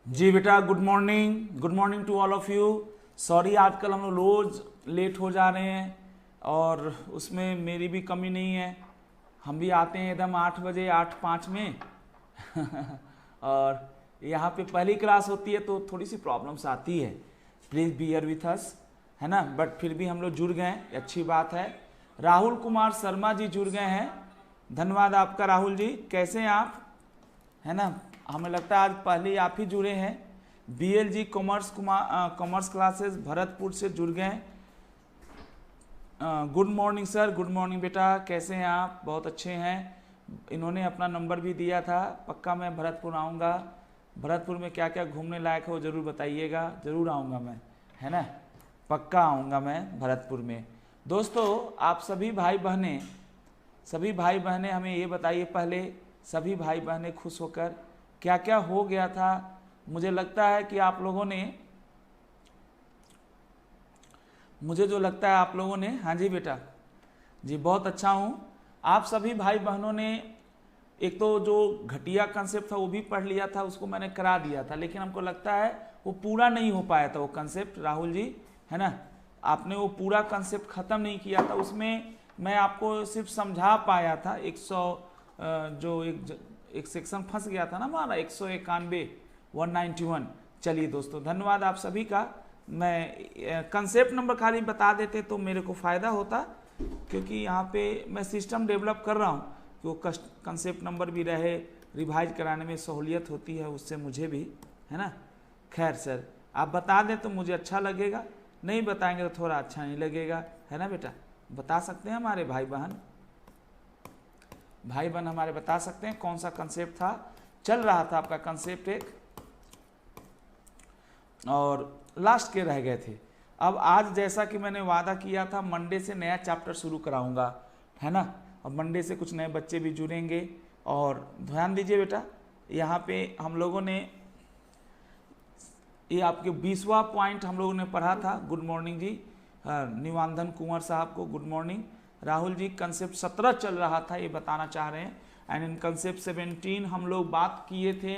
जी बेटा, good morning to all of you. Sorry आजकल हम लोग रोज़ लेट हो जा रहे हैं और उसमें मेरी भी कमी नहीं है। हम भी आते हैं एकदम 8 बजे 8:05 में और यहाँ पे पहली क्लास होती है तो थोड़ी सी प्रॉब्लम्स आती है। प्लीज़ बियर विथ अस, है ना। बट फिर भी हम लोग जुड़ गए, अच्छी बात है। राहुल कुमार शर्मा जी जुड़ गए हैं, धन्यवाद आपका राहुल जी। कैसे हैं आप, है ना। हमें लगता है आज पहले ही आप ही जुड़े हैं। बीएल जी कॉमर्स क्लासेस भरतपुर से जुड़ गए हैं। Good morning sir, good morning बेटा, कैसे हैं आप? बहुत अच्छे हैं। इन्होंने अपना नंबर भी दिया था। पक्का मैं भरतपुर आऊँगा। भरतपुर में क्या क्या घूमने लायक है वो ज़रूर बताइएगा। ज़रूर आऊँगा मैं, है ना, पक्का आऊँगा मैं भरतपुर में। दोस्तों, आप सभी भाई बहनें हमें ये बताइए पहले, सभी भाई बहनें खुश होकर क्या क्या हो गया था। मुझे लगता है कि आप लोगों ने, मुझे जो लगता है आप लोगों ने, हाँ जी बेटा जी, बहुत अच्छा हूँ। आप सभी भाई बहनों ने एक तो जो घटिया कंसेप्ट था वो भी पढ़ लिया था, उसको मैंने करा दिया था, लेकिन हमको लगता है वो पूरा नहीं हो पाया था वो कंसेप्ट। राहुल जी, है ना, आपने वो पूरा कंसेप्ट ख़त्म नहीं किया था। उसमें मैं आपको सिर्फ समझा पाया था 100 जो एक सेक्शन फंस गया था ना हमारा 191 191। चलिए दोस्तों, धन्यवाद आप सभी का। मैं कंसेप्ट नंबर खाली बता देते तो मेरे को फ़ायदा होता, क्योंकि यहाँ पे मैं सिस्टम डेवलप कर रहा हूँ कि वो कंसेप्ट नंबर भी रहे, रिवाइज कराने में सहूलियत होती है उससे मुझे भी, है ना। खैर सर, आप बता दें तो मुझे अच्छा लगेगा, नहीं बताएंगे तो थोड़ा अच्छा नहीं लगेगा, है ना बेटा। बता सकते हैं हमारे भाई बहन हमारे बता सकते हैं कौन सा कंसेप्ट था, चल रहा था आपका कंसेप्ट एक, और लास्ट के रह गए थे। अब आज जैसा कि मैंने वादा किया था, मंडे से नया चैप्टर शुरू कराऊंगा, है ना। और मंडे से कुछ नए बच्चे भी जुड़ेंगे। और ध्यान दीजिए बेटा, यहाँ पे हम लोगों ने ये आपके 20वां पॉइंट हम लोगों ने पढ़ा था। गुड मॉर्निंग जी, निवांधन कुंवर साहब को good morning. Rahul ji, concept 17 चल रहा था, ये बताना चाह रहे हैं। एंड इन कंसेप्ट 17 हम लोग बात किए थे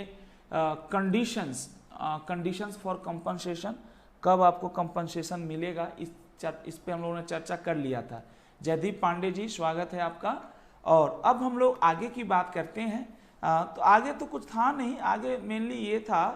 कंडीशंस फॉर कंपनसेशन, कब आपको कंपनसेशन मिलेगा, इस पे हम लोगों ने चर्चा कर लिया था। जयदीप पांडे जी, स्वागत है आपका। और अब हम लोग आगे की बात करते हैं। तो आगे तो कुछ था नहीं, आगे मेनली ये था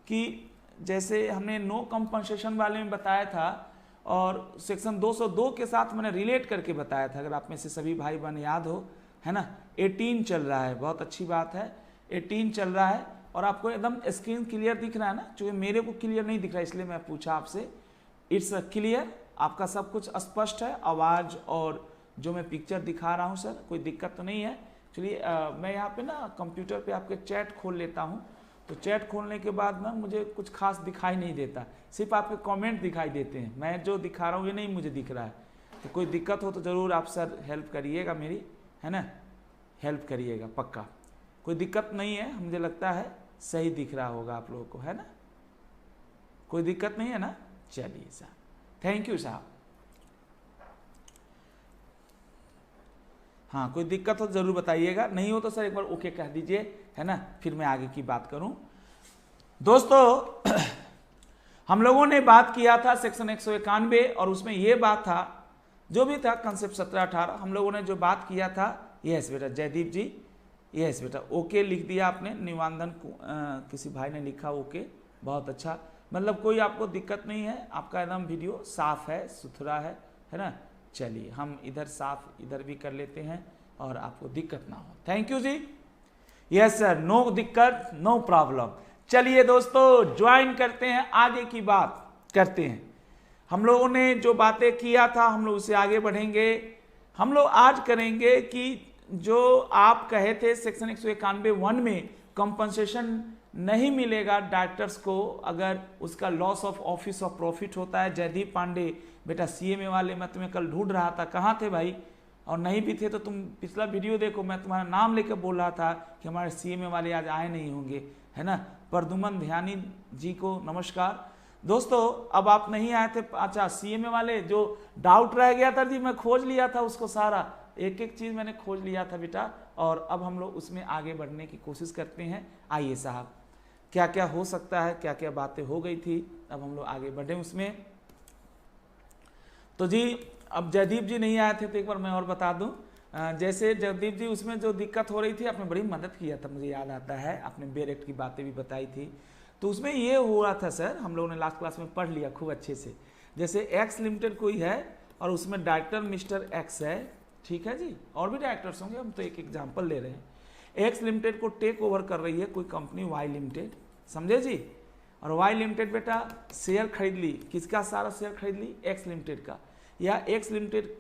कि जैसे हमने नो कंपनसेशन वाले में बताया था और सेक्शन 202 के साथ मैंने रिलेट करके बताया था, अगर आप में से सभी भाई बहन याद हो, है ना। 18 चल रहा है, बहुत अच्छी बात है, 18 चल रहा है। और आपको एकदम स्क्रीन क्लियर दिख रहा है ना, चूँकि मेरे को क्लियर नहीं दिख रहा इसलिए मैं पूछा आपसे। इट्स क्लियर, आपका सब कुछ स्पष्ट है, आवाज़ और जो मैं पिक्चर दिखा रहा हूँ सर, कोई दिक्कत तो नहीं है। चलिए मैं यहाँ पे ना कंप्यूटर पे आपके चैट खोल लेता हूँ, तो चैट खोलने के बाद ना मुझे कुछ खास दिखाई नहीं देता, सिर्फ आपके कमेंट दिखाई देते हैं। मैं जो दिखा रहा हूँ ये नहीं मुझे दिख रहा है। तो कोई दिक्कत हो तो ज़रूर आप सर हेल्प करिएगा मेरी, है ना, हेल्प करिएगा पक्का। कोई दिक्कत नहीं है, मुझे लगता है सही दिख रहा होगा आप लोगों को, है ना, कोई दिक्कत नहीं है ना। चलिए साहब, थैंक यू साहब। हाँ, कोई दिक्कत हो तो ज़रूर बताइएगा, नहीं हो तो सर एक बार ओके कह दीजिए, है ना, फिर मैं आगे की बात करूं। दोस्तों, हम लोगों ने बात किया था सेक्शन 191 और उसमें ये बात था, जो भी था कंसेप्ट 17-18 हम लोगों ने जो बात किया था। यस बेटा जयदीप जी, यस बेटा, ओके लिख दिया आपने, निवांधन किसी भाई ने लिखा ओके, बहुत अच्छा, मतलब कोई आपको दिक्कत नहीं है, आपका एकदम वीडियो साफ है, सुथरा है ना। चलिए हम इधर साफ इधर भी कर लेते हैं और आपको दिक्कत ना हो। थैंक यू जी। यस सर, नो दिक्कत, नो प्रॉब्लम। चलिए दोस्तों, ज्वाइन करते हैं, आगे की बात करते हैं। हम लोगों ने जो बातें किया था हम लोग उससे आगे बढ़ेंगे। हम लोग आज करेंगे कि जो आप कहे थे सेक्शन 191 में कंपनसेशन नहीं मिलेगा डायरेक्टर्स को अगर उसका loss of office of profit होता है। जयदीप पांडे बेटा, सीएमए वाले मैं तुम्हें कल ढूंढ रहा था, कहाँ थे भाई, और नहीं भी थे तो तुम पिछला वीडियो देखो, मैं तुम्हारा नाम लेकर बोल रहा था कि हमारे सीएमए वाले आज आए नहीं होंगे, है ना। प्रदुमन ध्यानी जी को नमस्कार। दोस्तों, अब आप नहीं आए थे, अच्छा सीएमए वाले जो डाउट रह गया था जी, मैं खोज लिया था उसको, सारा एक एक चीज़ मैंने खोज लिया था बेटा, और अब हम लोग उसमें आगे बढ़ने की कोशिश करते हैं। आइए साहब, क्या क्या हो सकता है, क्या क्या बातें हो गई थी। अब हम लोग आगे बढ़े उसमें। तो जी अब जयदीप जी नहीं आए थे तो एक बार मैं और बता दूं, जैसे जयदीप जी उसमें जो दिक्कत हो रही थी आपने बड़ी मदद किया था, मुझे याद आता है, आपने बेरेक्ट की बातें भी बताई थी। तो उसमें ये हुआ था सर, हम लोगों ने लास्ट क्लास में पढ़ लिया खूब अच्छे से। जैसे एक्स लिमिटेड कोई है और उसमें डायरेक्टर मिस्टर एक्स है, ठीक है जी, और भी डायरेक्टर्स होंगे, हम तो एक एग्जाम्पल ले रहे हैं। एक्स लिमिटेड को टेक ओवर कर रही है कोई कंपनी वाई लिमिटेड, समझे जी। और वाई लिमिटेड बेटा शेयर खरीद ली, किसका सारा शेयर खरीद ली, एक्स लिमिटेड का। या एक्स लिमिटेड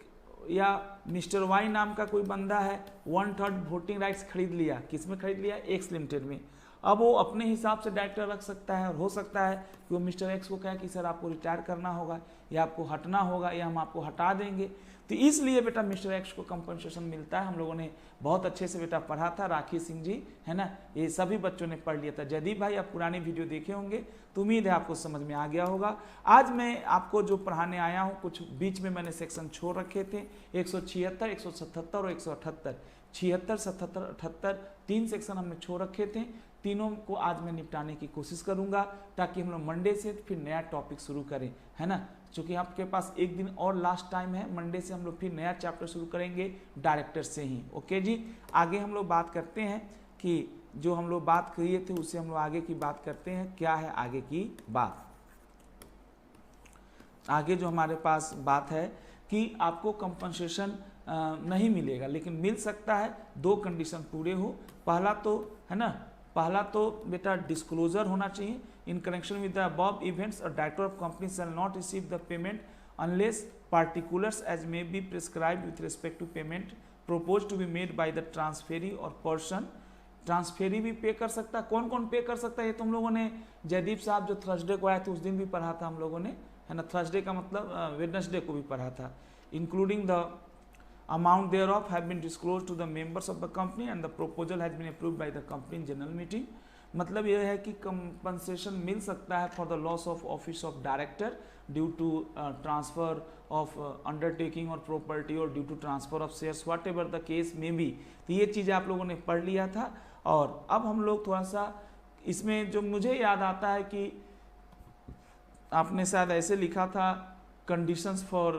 या मिस्टर वाई नाम का कोई बंदा है 1/3 वोटिंग राइट्स खरीद लिया, किसमें खरीद लिया, एक्स लिमिटेड में। अब वो अपने हिसाब से डायरेक्टर रख सकता है, और हो सकता है कि वो मिस्टर एक्स को कहे कि सर आपको रिटायर करना होगा या आपको हटना होगा या हम आपको हटा देंगे। तो इसलिए बेटा मिस्टर एक्स को कंपनसेशन मिलता है। हम लोगों ने बहुत अच्छे से बेटा पढ़ा था, राखी सिंह जी है ना, ये सभी बच्चों ने पढ़ लिया था। जयदीप भाई आप पुरानी वीडियो देखे होंगे तो उम्मीद है आपको समझ में आ गया होगा। आज मैं आपको जो पढ़ाने आया हूँ, कुछ बीच में मैंने सेक्शन छोड़ रखे थे, 176, 177 और 178, 76, 77, 78 3 सेक्शन हमने छोड़ रखे थे। तीनों को आज मैं निपटाने की कोशिश करूंगा ताकि हम लोग मंडे से फिर नया टॉपिक शुरू करें, है ना। क्योंकि आपके पास एक दिन और लास्ट टाइम है, मंडे से हम लोग फिर नया चैप्टर शुरू करेंगे डायरेक्टर से ही। ओके जी, आगे हम लोग बात करते हैं कि जो हम लोग बात किए थे उससे हम लोग आगे की बात करते हैं, क्या है आगे की बात। आगे जो हमारे पास बात है कि आपको कंपनसेशन नहीं मिलेगा, लेकिन मिल सकता है, 2 कंडीशन पूरे हो। पहला तो है ना, पहला तो बेटा डिस्क्लोजर होना चाहिए, in connection with the above events a director of company shall not receive the payment unless particulars as may be prescribed with respect to payment propose to be made by the transferee और person. Transferee भी pay कर सकता है, कौन कौन पे कर सकता है ये तुम लोगों ने, जयदीप साहब जो थर्सडे को आए थे उस दिन भी पढ़ा था हम लोगों ने, है ना, थर्सडे का मतलब वेडनेसडे को भी पढ़ा था। Including the amount thereof have been disclosed to the members of the company and the proposal has been approved by the company in general meeting। मतलब यह है कि कंपनसेशन मिल सकता है for the loss of office of director due to transfer of undertaking और property और due to transfer of shares, whatever the case may be. तो ये चीज़ें आप लोगों ने पढ़ लिया था। और अब हम लोग थोड़ा सा इसमें जो मुझे याद आता है कि आपने शायद ऐसे लिखा था कंडीशंस फॉर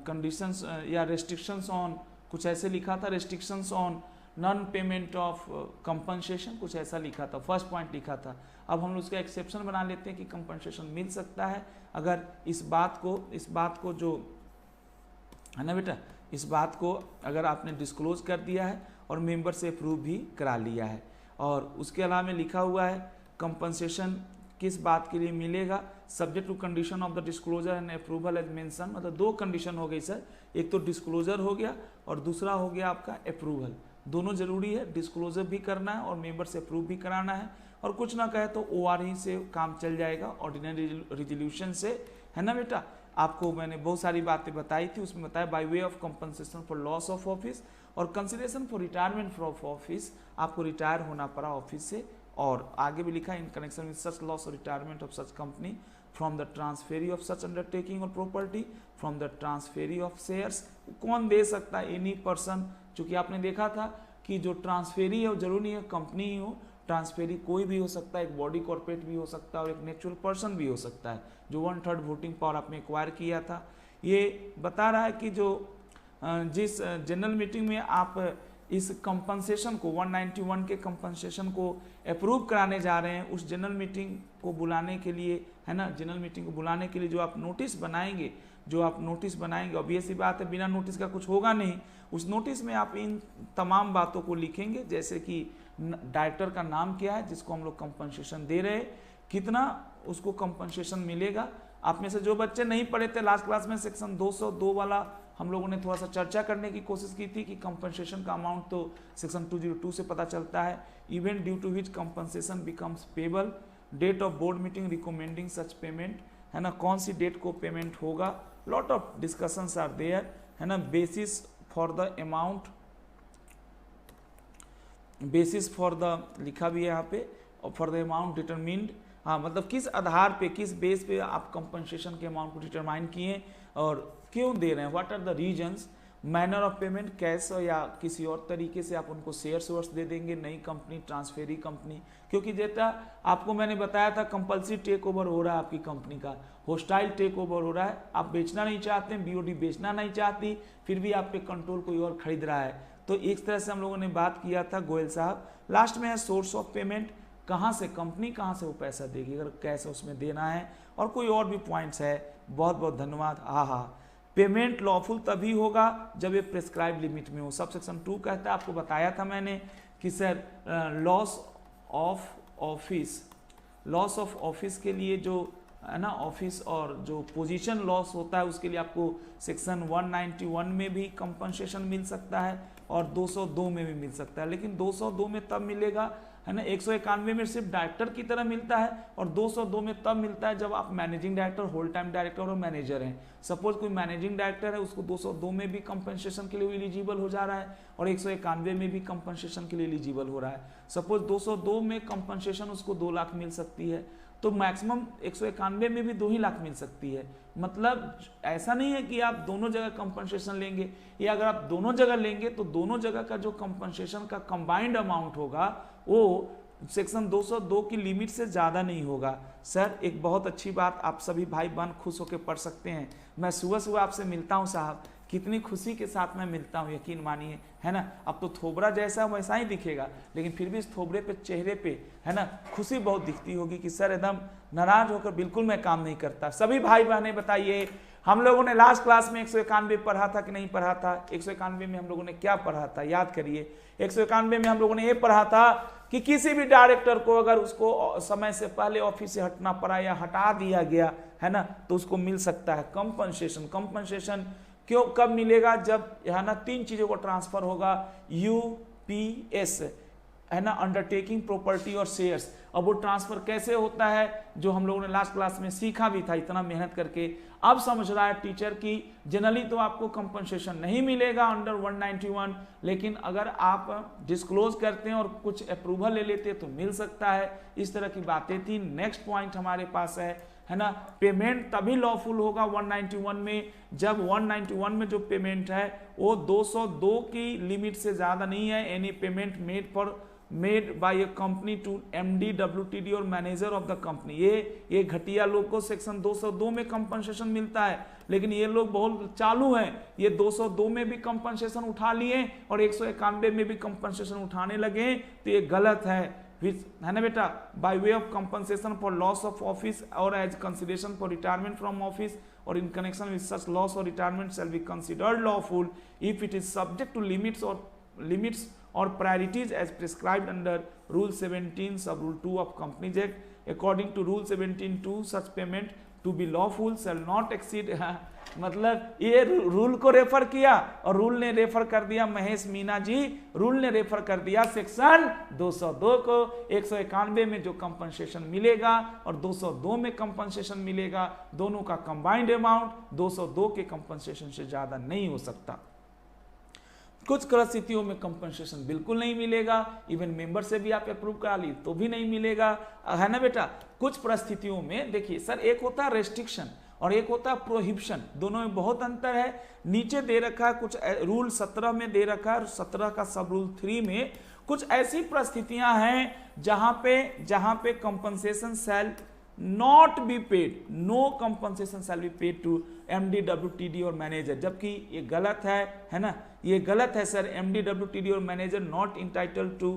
कंडीशंस या रेस्ट्रिक्शंस ऑन, कुछ ऐसे लिखा था, restrictions on non payment of compensation, कुछ ऐसा लिखा था, फर्स्ट पॉइंट लिखा था। अब हम उसका एक्सेप्शन बना लेते हैं कि कंपनसेशन मिल सकता है अगर इस बात को जो है ना बेटा, इस बात को अगर आपने डिस्क्लोज कर दिया है और मेंबर से अप्रूव भी करा लिया है। और उसके अलावा में लिखा हुआ है कंपनसेशन किस बात के लिए मिलेगा, subject to condition of the disclosure and approval as mention. मतलब 2 कंडीशन हो गई सर, एक तो डिस्क्लोजर हो गया और दूसरा हो गया आपका अप्रूवल। दोनों जरूरी है, डिस्क्लोजर भी करना है और मेंबर से अप्रूव भी कराना है। और कुछ ना कहे तो ORE से काम चल जाएगा, ऑर्डिनरी रेजोल्यूशन से, है ना बेटा। आपको मैंने बहुत सारी बातें बताई थी, उसमें बताया by way of compensation for loss of office और consideration for retirement from office, आपको रिटायर होना पड़ा ऑफिस से। और आगे भी लिखा in connection with such loss और retirement of such company from the transferee of such undertaking और property from the transferee of shares. कौन दे सकता है, एनी पर्सन। चूंकि आपने देखा था कि जो ट्रांसफेरी है वो जरूरी नहीं है कंपनी ही हो, ट्रांसफेरी कोई भी हो सकता है, एक बॉडी कॉर्पोरेट भी हो सकता है और एक नेचुरल पर्सन भी हो सकता है जो 1/3 वोटिंग पावर आपने एक्वायर किया था। ये बता रहा है कि जो जिस जनरल मीटिंग में आप इस कंपनसेशन को 191 के कंपनसेशन को अप्रूव कराने जा रहे हैं, उस जनरल मीटिंग को बुलाने के लिए, है ना, जनरल मीटिंग को बुलाने के लिए जो आप नोटिस बनाएंगे, ऑब्वियस सी बात है बिना नोटिस का कुछ होगा नहीं। उस नोटिस में आप इन तमाम बातों को लिखेंगे, जैसे कि डायरेक्टर का नाम क्या है जिसको हम लोग कंपनसेशन दे रहे हैं, कितना उसको कंपनसेशन मिलेगा। आप में से जो बच्चे नहीं पढ़े थे लास्ट क्लास में सेक्शन 202 वाला हम लोगों ने थोड़ा सा चर्चा करने की कोशिश की थी कि कंपनसेशन का अमाउंट तो सेक्शन 202 से पता चलता है। Event due to which compensation becomes payable, date of board meeting recommending such payment, है ना, कौन सी डेट को पेमेंट होगा, lot of discussions are there, है ना। Basis for the amount, basis for the लिखा भी है यहाँ पे, और फॉर द अमाउंट डिटरमिन्ड, हाँ मतलब किस आधार पे, किस बेस पे आप कंपनसेशन के अमाउंट को डिटरमाइन किए और क्यों दे रहे हैं, what are the reasons manner of payment cash या किसी और तरीके से आप उनको शेयर्स दे देंगे, नई कंपनी, ट्रांसफेरी कंपनी, क्योंकि जैसा आपको मैंने बताया था कंपल्सरी टेक ओवर हो रहा है आपकी कंपनी का, होस्टाइल टेक ओवर हो रहा है, आप बेचना नहीं चाहते, बीओडी बेचना नहीं चाहती, फिर भी आप पे कंट्रोल कोई और खरीद रहा है। तो एक तरह से हम लोगों ने बात किया था गोयल साहब। लास्ट में है सोर्स ऑफ पेमेंट, कहाँ से कंपनी कहाँ से वो पैसा देगी, अगर कैश उसमें देना है, और कोई और भी पॉइंट्स है। बहुत बहुत धन्यवाद। हाँ, पेमेंट लॉफुल तभी होगा जब ये प्रेस्क्राइब लिमिट में हो। सब सेक्शन 2 कहता है, आपको बताया था मैंने कि सर लॉस ऑफ ऑफिस के लिए जो है ना, ऑफिस और जो पोजीशन लॉस होता है उसके लिए आपको सेक्शन 191 में भी कंपनसेशन मिल सकता है और 202 में भी मिल सकता है। लेकिन 202 में तब मिलेगा है ना, 191 में सिर्फ डायरेक्टर की तरह मिलता है और 202 में तब मिलता है जब आप managing director, whole time director और मैनेजर हैं। सपोज कोई मैनेजिंग डायरेक्टर है, उसको 202 में भी कंपनसेशन के लिए एलिजिबल हो जा रहा है और 191 में भी कंपनसेशन के लिए एलिजिबल हो रहा है। सपोज 202 में कंपनसेशन उसको 2 लाख मिल सकती है, तो मैक्सिमम 191 में भी 2 ही लाख मिल सकती है। मतलब ऐसा नहीं है कि आप दोनों जगह कंपनसेशन लेंगे, या अगर आप दोनों जगह लेंगे तो दोनों जगह का जो कंपनसेशन का कंबाइंड अमाउंट होगा वो सेक्शन 202 की लिमिट से ज़्यादा नहीं होगा। सर एक बहुत अच्छी बात, आप सभी भाई बहन खुश होकर पढ़ सकते हैं। मैं सुबह सुबह आपसे मिलता हूं साहब, कितनी खुशी के साथ मैं मिलता हूं, यकीन मानिए, है ना। अब तो थोबड़ा जैसा वैसा ही दिखेगा, लेकिन फिर भी इस थोबड़े पे, चेहरे पे, है ना, खुशी बहुत दिखती होगी कि सर एकदम नाराज होकर बिल्कुल मैं काम नहीं करता। सभी भाई बहनें बताइए, हम लोगों ने लास्ट क्लास में 191 पढ़ा था कि नहीं पढ़ा था? 191 में हम लोगों ने क्या पढ़ा था, याद करिए। 191 में हम लोगों ने ये पढ़ा था कि किसी भी डायरेक्टर को अगर उसको समय से पहले ऑफिस से हटना पड़ा या हटा दिया गया, है ना, तो उसको मिल सकता है कंपनसेशन। कंपनसेशन क्यों, कब मिलेगा? जब है ना 3 चीजों को ट्रांसफर होगा, यूपीएस, है ना, अंडरटेकिंग, प्रॉपर्टी और शेयर्स। अब वो ट्रांसफर कैसे होता है, जो हम लोगों ने लास्ट क्लास में सीखा भी था इतना मेहनत करके। अब समझ रहा है टीचर की जनरली तो आपको कंपनसेशन नहीं मिलेगा अंडर 191, लेकिन अगर आप डिस्क्लोज करते हैं और कुछ अप्रूवल ले लेते हैं तो मिल सकता है। इस तरह की बातें थी। नेक्स्ट पॉइंट हमारे पास है ना, पेमेंट तभी लॉफुल होगा 191 में जब 191 में जो पेमेंट है वो 202 की लिमिट से ज्यादा नहीं है। Any payment made by a company to MD, WTD और मैनेजर ऑफ द कंपनी। ये घटिया लोग को सेक्शन 202 में कंपनसेशन मिलता है, लेकिन ये लोग बहुत चालू हैं, ये 202 में भी कंपनसेशन उठा लिए और 191 में भी कंपनसेशन उठाने लगे, तो ये गलत है ना बेटा। By way of compensation for loss of office और as consideration for retirement from office और in connection with such loss और retirement shall be considered lawful if it is subject to limits or priorities as prescribed under Rule 17 sub Rule 2 of Companies Act. According to Rule 17(2), such payment to be lawful shall not exceed मतलब ये rule को refer किया और rule ने refer कर दिया, Mahesh Meena ji, rule ने refer कर दिया सेक्शन 202 को। 191 में जो कंपनसेशन मिलेगा और 202 में कंपनसेशन मिलेगा, दोनों का कंबाइंड अमाउंट 202 के कंपनसेशन से ज्यादा नहीं हो सकता। कुछ परिस्थितियों में कंपनसेशन बिल्कुल नहीं मिलेगा, इवन मेंबर से भी आप अप्रूव करा ली तो भी नहीं मिलेगा, है ना बेटा। कुछ परिस्थितियों में देखिए सर, एक होता है रेस्ट्रिक्शन और एक होता है प्रोहिबिशन, दोनों में बहुत अंतर है। नीचे दे रखा है कुछ रूल 17 में दे रखा है, 17 का सब रूल 3 में कुछ ऐसी परिस्थितियां हैं जहां पे compensation shall not be paid, no compensation shall be paid to MD, WTD और मैनेजर, जबकि ये गलत है ना, ये गलत है सर। एमडी, डब्ल्यूटीडी और manager not entitled to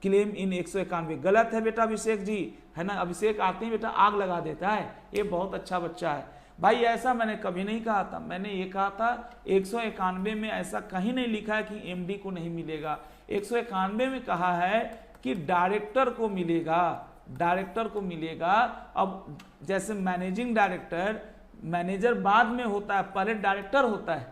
claim in 191, गलत है बेटा अभिषेक जी, है ना। अभिषेक आते ही बेटा आग लगा देता है, ये बहुत अच्छा बच्चा है भाई। ऐसा मैंने कभी नहीं कहा था, मैंने ये कहा था 191 में ऐसा कहीं नहीं लिखा है कि एमडी को नहीं मिलेगा। 191 में कहा है कि डायरेक्टर को मिलेगा, डायरेक्टर को मिलेगा। अब जैसे मैनेजिंग डायरेक्टर, मैनेजर बाद में होता है, पहले डायरेक्टर होता है,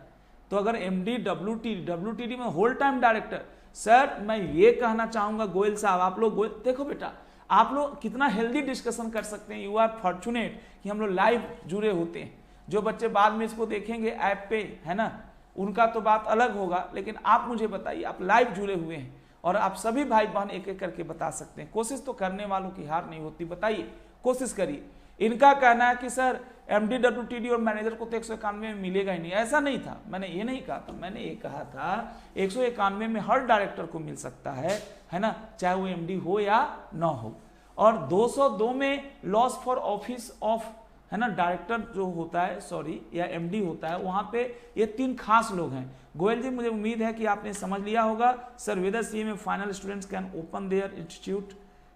तो अगर एमडी, डब्ल्यूटीडी में होल टाइम डायरेक्टर। सर मैं ये कहना चाहूंगा गोयल साहब, आप लोग देखो बेटा, आप लोग कितना हेल्दी डिस्कशन कर सकते हैं। यू आर फॉर्चुनेट कि हम लोग लाइव जुड़े होते हैं। जो बच्चे बाद में इसको देखेंगे ऐप पे, है ना, उनका तो बात अलग होगा, लेकिन आप मुझे बताइए, आप लाइव जुड़े हुए हैं और आप सभी भाई बहन एक एक करके बता सकते हैं। कोशिश तो करने वालों की हार नहीं होती, बताइए, कोशिश करिए। इनका कहना है कि सर एमडी WTD और मैनेजर को तो 191 में मिलेगा ही नहीं, ऐसा नहीं था। मैंने ये नहीं कहा था, मैंने ये कहा था 191 में हर डायरेक्टर को मिल सकता है ना, चाहे वो एमडी हो या ना हो। और 202 में लॉस फॉर ऑफिस ऑफ, है ना, डायरेक्टर जो होता है, सॉरी, या एमडी होता है, वहां पे ये 3 खास लोग हैं। गोयल जी, मुझे उम्मीद है कि आपने समझ लिया होगा। सर वेदर सी में final students can open there institute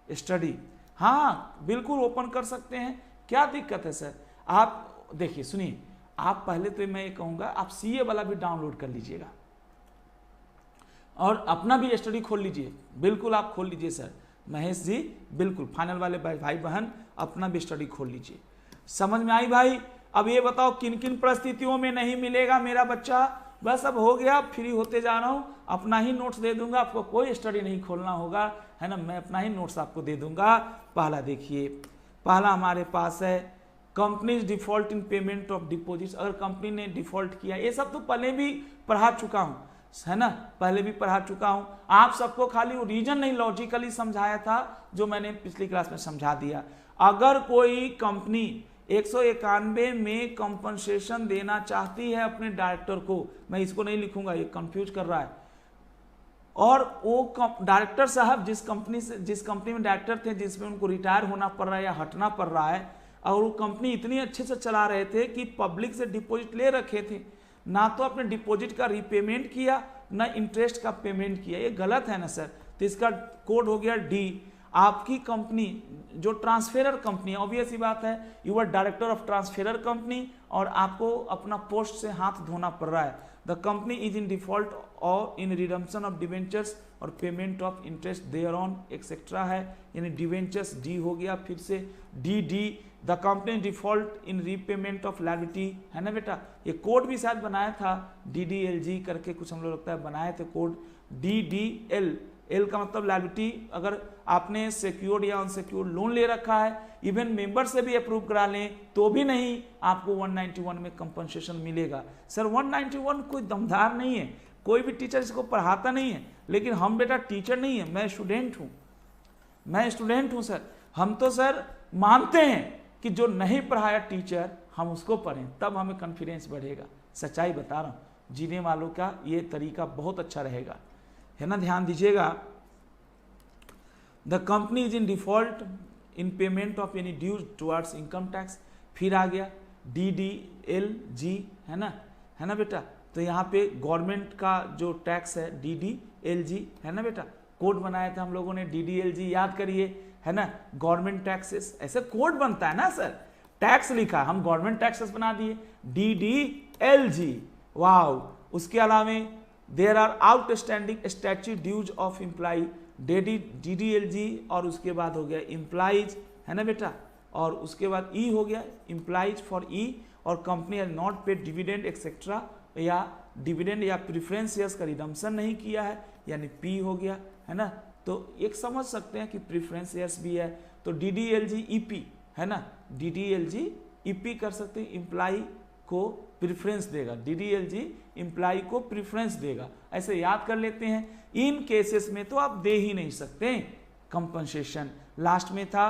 study. हाँ बिल्कुल ओपन कर सकते हैं, क्या दिक्कत है सर। आप देखिए, सुनिए, आप पहले तो मैं ये कहूंगा आप सीए वाला भी डाउनलोड कर लीजिएगा और अपना भी स्टडी खोल लीजिए, बिल्कुल आप खोल लीजिए सर महेश जी, बिल्कुल फाइनल वाले भाई बहन अपना भी स्टडी खोल लीजिए। समझ में आई भाई। अब ये बताओ किन किन परिस्थितियों में नहीं मिलेगा मेरा बच्चा। बस अब हो गया, फ्री होते जा रहा हूं, अपना ही नोट्स दे दूंगा, आपको कोई स्टडी नहीं खोलना होगा, है ना, मैं अपना ही नोट्स आपको दे दूंगा। पहला देखिए, पहला हमारे पास है companies default in payment of deposits. अगर कंपनी ने डिफॉल्ट किया, ये सब तो पहले भी पढ़ा चुका हूं, है ना, पहले भी पढ़ा चुका हूं। आप सबको खाली वो रीजन नहीं लॉजिकली समझाया था जो मैंने पिछली क्लास में समझा दिया। अगर कोई कंपनी 191 में कंपनसेशन देना चाहती है अपने डायरेक्टर को, मैं इसको नहीं लिखूंगा, ये कंफ्यूज कर रहा है, और वो डायरेक्टर साहब जिस कंपनी में डायरेक्टर थे, जिसमें उनको रिटायर होना पड़ रहा है या हटना पड़ रहा है, और वो कंपनी इतनी अच्छे से चला रहे थे कि पब्लिक से डिपॉजिट ले रखे थे, ना तो अपने डिपॉजिट का रीपेमेंट किया ना इंटरेस्ट का पेमेंट किया, ये गलत है ना सर। तो इसका कोड हो गया डी। आपकी कंपनी जो ट्रांसफेरर कंपनी है, ऑब्वियस ही बात है, you are director of transferor company और आपको अपना पोस्ट से हाथ धोना पड़ रहा है। The company is in default और इन रिडम्पशन ऑफ डिवेंचर्स और payment of interest thereon etcetera है, यानी डिवेंचर्स डी हो गया, फिर से D. The company default in repayment of liability, है ना बेटा, ये कोड भी शायद बनाया था DDLG करके कुछ, हम लोग लगता है बनाए थे कोड DDL। एल का मतलब लायबिलिटी, अगर आपने सिक्योर्ड या अनसिक्योर्ड लोन ले रखा है, इवन मेंबर से भी अप्रूव करा लें तो भी नहीं आपको 191 में कंपनसेशन मिलेगा। सर 191 कोई दमदार नहीं है, कोई भी टीचर इसको पढ़ाता नहीं है, लेकिन हम बेटा टीचर नहीं है, मैं स्टूडेंट हूं सर। हम तो सर मानते हैं कि जो नहीं पढ़ाया टीचर हम उसको पढ़ें, तब हमें कॉन्फिडेंस बढ़ेगा। सच्चाई बता रहा हूं, जीने वालों का ये तरीका बहुत अच्छा रहेगा, है ना, ध्यान दीजिएगा। The company is in default in payment of any dues towards income tax, फिर आ गया DDLG, है ना बेटा। तो यहाँ पे गवर्नमेंट का जो टैक्स है DDLG, है ना बेटा, कोड बनाया था हम लोगों ने DDLG, याद करिए, है ना, गवर्नमेंट टैक्सेस, ऐसे कोड बनता है ना सर, टैक्स लिखा, हम गवर्नमेंट टैक्सेस बना दिए DDLG। वाओ, उसके अलावा there are outstanding statute dues of employ DDLG, और उसके बाद हो गया एम्प्लॉइज, है ना बेटा, और उसके बाद ई हो गया एम्प्लॉइज फॉर ई, और company has not paid dividend etcetera, या डिविडेंड या प्रेफरेंस शेयर्स का रिडम्पशन नहीं किया है, यानी पी हो गया, है ना। तो एक समझ सकते हैं कि प्रेफरेंस शेयर्स भी है, तो DDLG EP, है ना, DDLG EP कर सकते हैं, एम्प्लॉय को प्रेफरेंस देगा, DDLG एम्प्लॉय को प्रेफरेंस देगा, ऐसे याद कर लेते हैं। इन केसेस में तो आप दे ही नहीं सकते कंपनसेशन। लास्ट में था,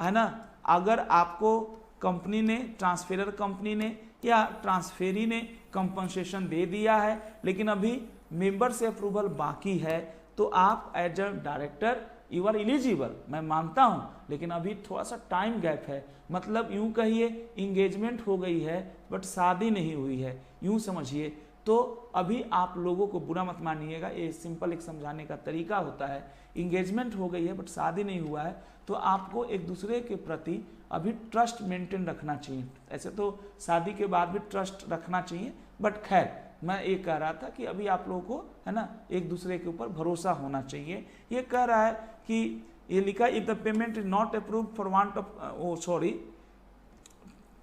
है ना, अगर आपको कंपनी ने, ट्रांसफेरर कंपनी ने या ट्रांसफेरी ने कंपनसेशन दे दिया है, लेकिन अभी मेंबर से अप्रूवल बाकी है, तो आप as a director you are eligible, मैं मानता हूं, लेकिन अभी थोड़ा सा टाइम गैप है, मतलब यूं कहिए इंगेजमेंट हो गई है बट शादी नहीं हुई है, यूं समझिए। तो अभी आप लोगों को बुरा मत मानिएगा, ये सिंपल एक समझाने का तरीका होता है। इंगेजमेंट हो गई है बट शादी नहीं हुआ है, तो आपको एक दूसरे के प्रति अभी ट्रस्ट मेंटेन रखना चाहिए। ऐसे तो शादी के बाद भी ट्रस्ट रखना चाहिए, बट खैर मैं ये कह रहा था कि अभी आप लोगों को, है ना, एक दूसरे के ऊपर भरोसा होना चाहिए। ये कह रहा है कि ये लिखा, if the payment is not approved for want of, sorry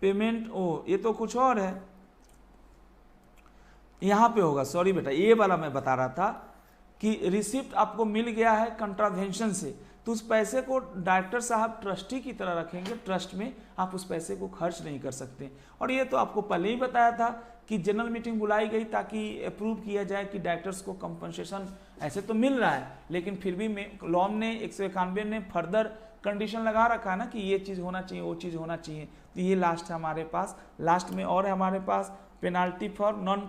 payment, ये तो कुछ और है, यहां पे होगा, सॉरी बेटा, ये वाला मैं बता रहा था कि रिसिप्ट आपको मिल गया है कंट्रावेंशन से, तो उस पैसे को डायरेक्टर साहब ट्रस्टी की तरह रखेंगे, ट्रस्ट में आप उस पैसे को खर्च नहीं कर सकते। और ये तो आपको पहले ही बताया था कि जनरल मीटिंग बुलाई गई ताकि अप्रूव किया जाए कि डायरेक्टर्स को कंपनसेशन ऐसे तो मिल रहा है, लेकिन फिर भी लॉ ने 191 ने फर्दर कंडीशन लगा रखा है ना कि ये चीज़ होना चाहिए, वो चीज़ होना चाहिए। तो ये लास्ट है हमारे पास, लास्ट में और है हमारे पास penalty for non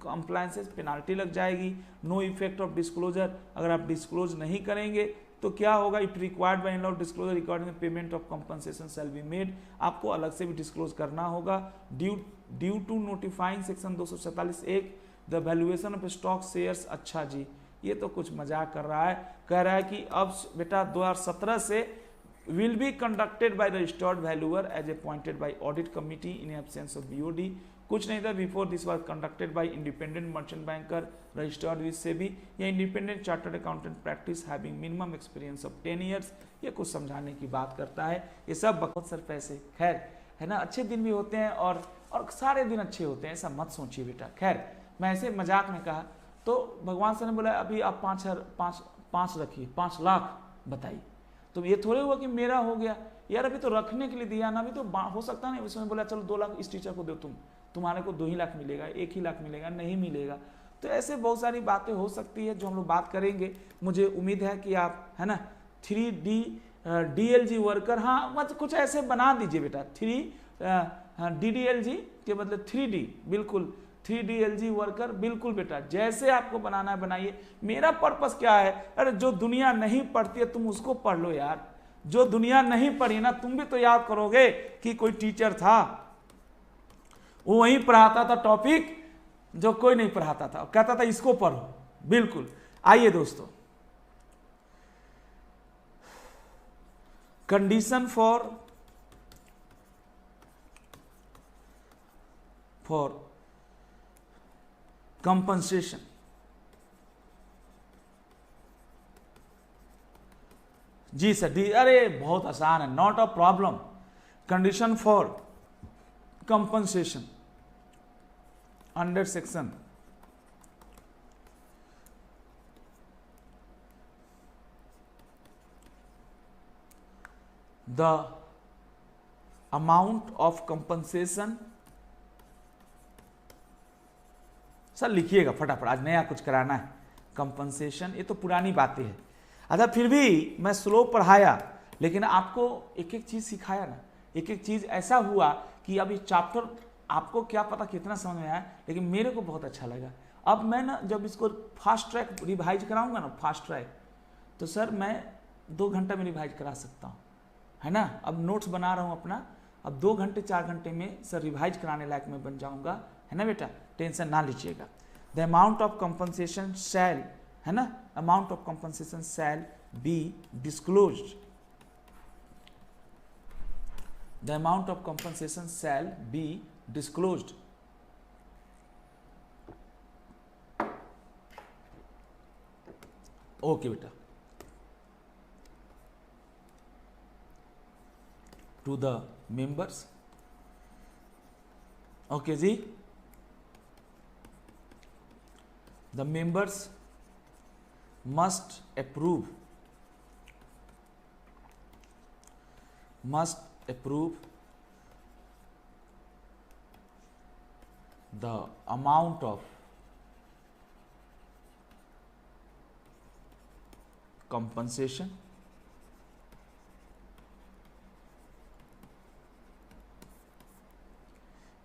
compliances, penalty लग जाएगी। नो इफेक्ट ऑफ डिस्क्लोजर, अगर आप डिस्क्लोज नहीं करेंगे तो क्या होगा, it required by law disclosure recording payment of compensation shall be made, आपको अलग से भी डिस्क्लोज करना होगा। Due to notifying section 247(1) the valuation of stock shares. अच्छा जी, ये तो कुछ मजाक कर रहा है, कह रहा है कि अब बेटा 2017 से will be conducted by registered valuer as appointed by audit committee in absence of BOD। कुछ नहीं था, before this was conducted by independent merchant banker registered with SEBI या independent chartered accountant practice having minimum experience of 10 years. ये कुछ समझाने की बात करता है, ये सब बहुत सर पैसे, खैर है ना, अच्छे दिन भी होते हैं और सारे दिन अच्छे होते हैं, ऐसा मत सोचिए बेटा। खैर मैं ऐसे मजाक में कहा तो भगवान सर ने बोला अभी आप 5 रखिए, 5 लाख बताइए। तो ये थोड़े हुआ कि मेरा हो गया यार, अभी तो रखने के लिए दिया ना, अभी तो हो सकता नहीं। उसमें बोला चलो 2 लाख इस टीचर को दो, तुम्हारे को 2 ही लाख मिलेगा, 1 ही लाख मिलेगा, नहीं मिलेगा। तो ऐसे बहुत सारी बातें हो सकती है जो हम लोग बात करेंगे। मुझे उम्मीद है कि आप है ना 3D DLG वर्कर, हाँ मतलब कुछ ऐसे बना दीजिए बेटा, 3 DDLG के मतलब 3D, बिल्कुल 3DLG वर्कर, बिल्कुल बेटा जैसे आपको बनाना है बनाइए। मेरा पर्पस क्या है, अरे जो दुनिया नहीं पढ़ती है तुम उसको पढ़ लो यार, जो दुनिया नहीं पढ़ी ना तुम भी तो याद करोगे कि कोई टीचर था वो वहीं पढ़ाता था टॉपिक जो कोई नहीं पढ़ाता था, कहता था इसको पढ़ो। बिल्कुल, आइए दोस्तों, कंडीशन फॉर कंपनसेशन। जी सर, डी, अरे बहुत आसान है, not a problem. Condition for compensation under section the amount of compensation. Sir लिखिएगा फटाफट, आज नया कुछ कराना है। कंपनसेशन, ये तो पुरानी बातें है। अच्छा फिर भी मैं स्लो पढ़ाया लेकिन आपको एक एक चीज सिखाया ना, एक एक चीज ऐसा हुआ कि अब ये चैप्टर आपको क्या पता कितना समझ में आया, लेकिन मेरे को बहुत अच्छा लगा। अब मैं ना जब इसको फास्ट ट्रैक रिवाइज कराऊंगा ना, फास्ट ट्रैक, तो सर मैं 2 घंटा में रिवाइज करा सकता हूँ, है ना। अब नोट्स बना रहा हूँ अपना, अब 2 घंटे 4 घंटे में सर रिवाइज कराने लायक मैं बन जाऊंगा, है ना बेटा, टेंशन ना लीजिएगा। The amount of compensation shall, है ना, amount of compensation shall be disclosed. The amount of compensation shall be disclosed. Okay बेटा, टू द मेंबर्स। ओके जी, the members must approve the amount of compensation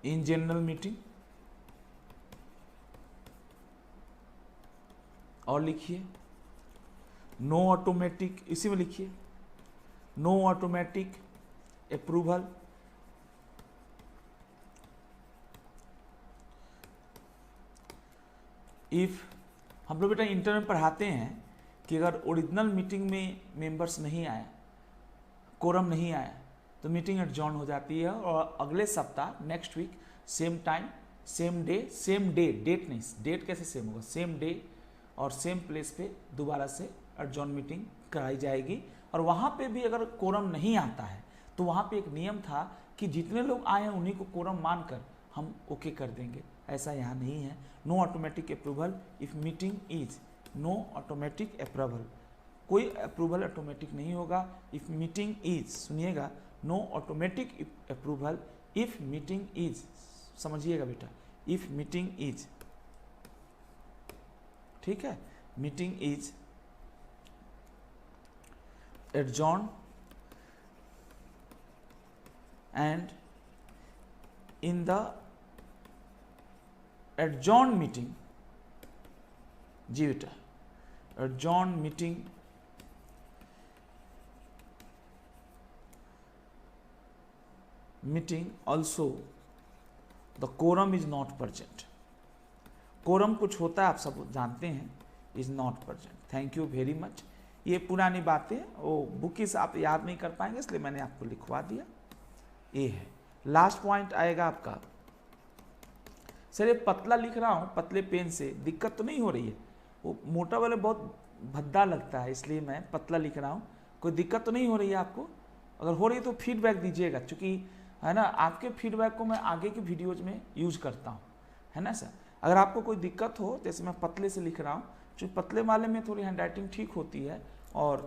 in general meeting। और लिखिए no automatic, इसी में लिखिए no automatic approval if. हम लोग बेटा इंटर में पढ़ाते हैं कि अगर ओरिजिनल मीटिंग में मेंबर्स नहीं आए, कोरम नहीं आया, तो मीटिंग एडजॉर्न हो जाती है और अगले सप्ताह next week same time same day same day, date नहीं, डेट कैसे सेम होगा, सेम डे और सेम प्लेस पे दोबारा से एडजॉर्न मीटिंग कराई जाएगी। और वहाँ पे भी अगर कोरम नहीं आता है तो वहाँ पे एक नियम था कि जितने लोग आए हैं उन्हीं को कोरम मानकर हम ओके कर देंगे, ऐसा यहाँ नहीं है। No automatic approval if meeting is, no automatic approval, कोई अप्रूवल ऑटोमेटिक नहीं होगा। इफ मीटिंग इज, सुनिएगा, no automatic approval if meeting is, समझिएगा बेटा, इफ मीटिंग इज, ठीक है, meeting is adjourn and in the adjourned meeting, जी बेटा, adjourned meeting also the quorum is not present. Quorum कुछ होता है, आप सब जानते हैं, is not present. Thank you very much. ये पुरानी बातें, वो बुकिस आप याद नहीं कर पाएंगे, इसलिए मैंने आपको लिखवा दिया. ये है लास्ट पॉइंट आएगा आपका. सर ये पतला लिख रहा हूँ पतले पेन से, दिक्कत तो नहीं हो रही है? वो मोटा वाले बहुत भद्दा लगता है, इसलिए मैं पतला लिख रहा हूँ. कोई दिक्कत तो नहीं हो रही है आपको? अगर हो रही है तो फीडबैक दीजिएगा, क्योंकि है ना, आपके फीडबैक को मैं आगे की वीडियोज में यूज करता हूँ, है ना सर. अगर आपको कोई दिक्कत हो, जैसे मैं पतले से लिख रहा हूँ, जो पतले वाले में थोड़ी हैंड राइटिंग ठीक होती है, और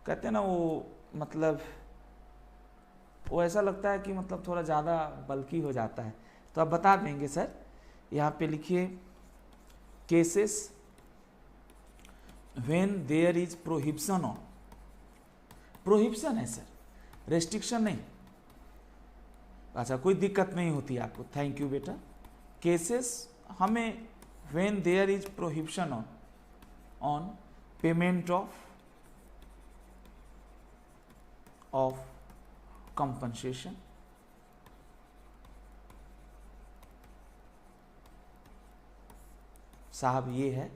कहते हैं ना वो मतलब वो ऐसा लगता है कि मतलब थोड़ा ज़्यादा बल्कि हो जाता है, तो आप बता देंगे सर. यहाँ पे लिखिए cases when there is prohibition on. Prohibition है सर, रेस्ट्रिक्शन नहीं. अच्छा, कोई दिक्कत नहीं होती आपको. थैंक यू बेटा. केसेस हमें when there is prohibition on payment of compensation. साहब ये है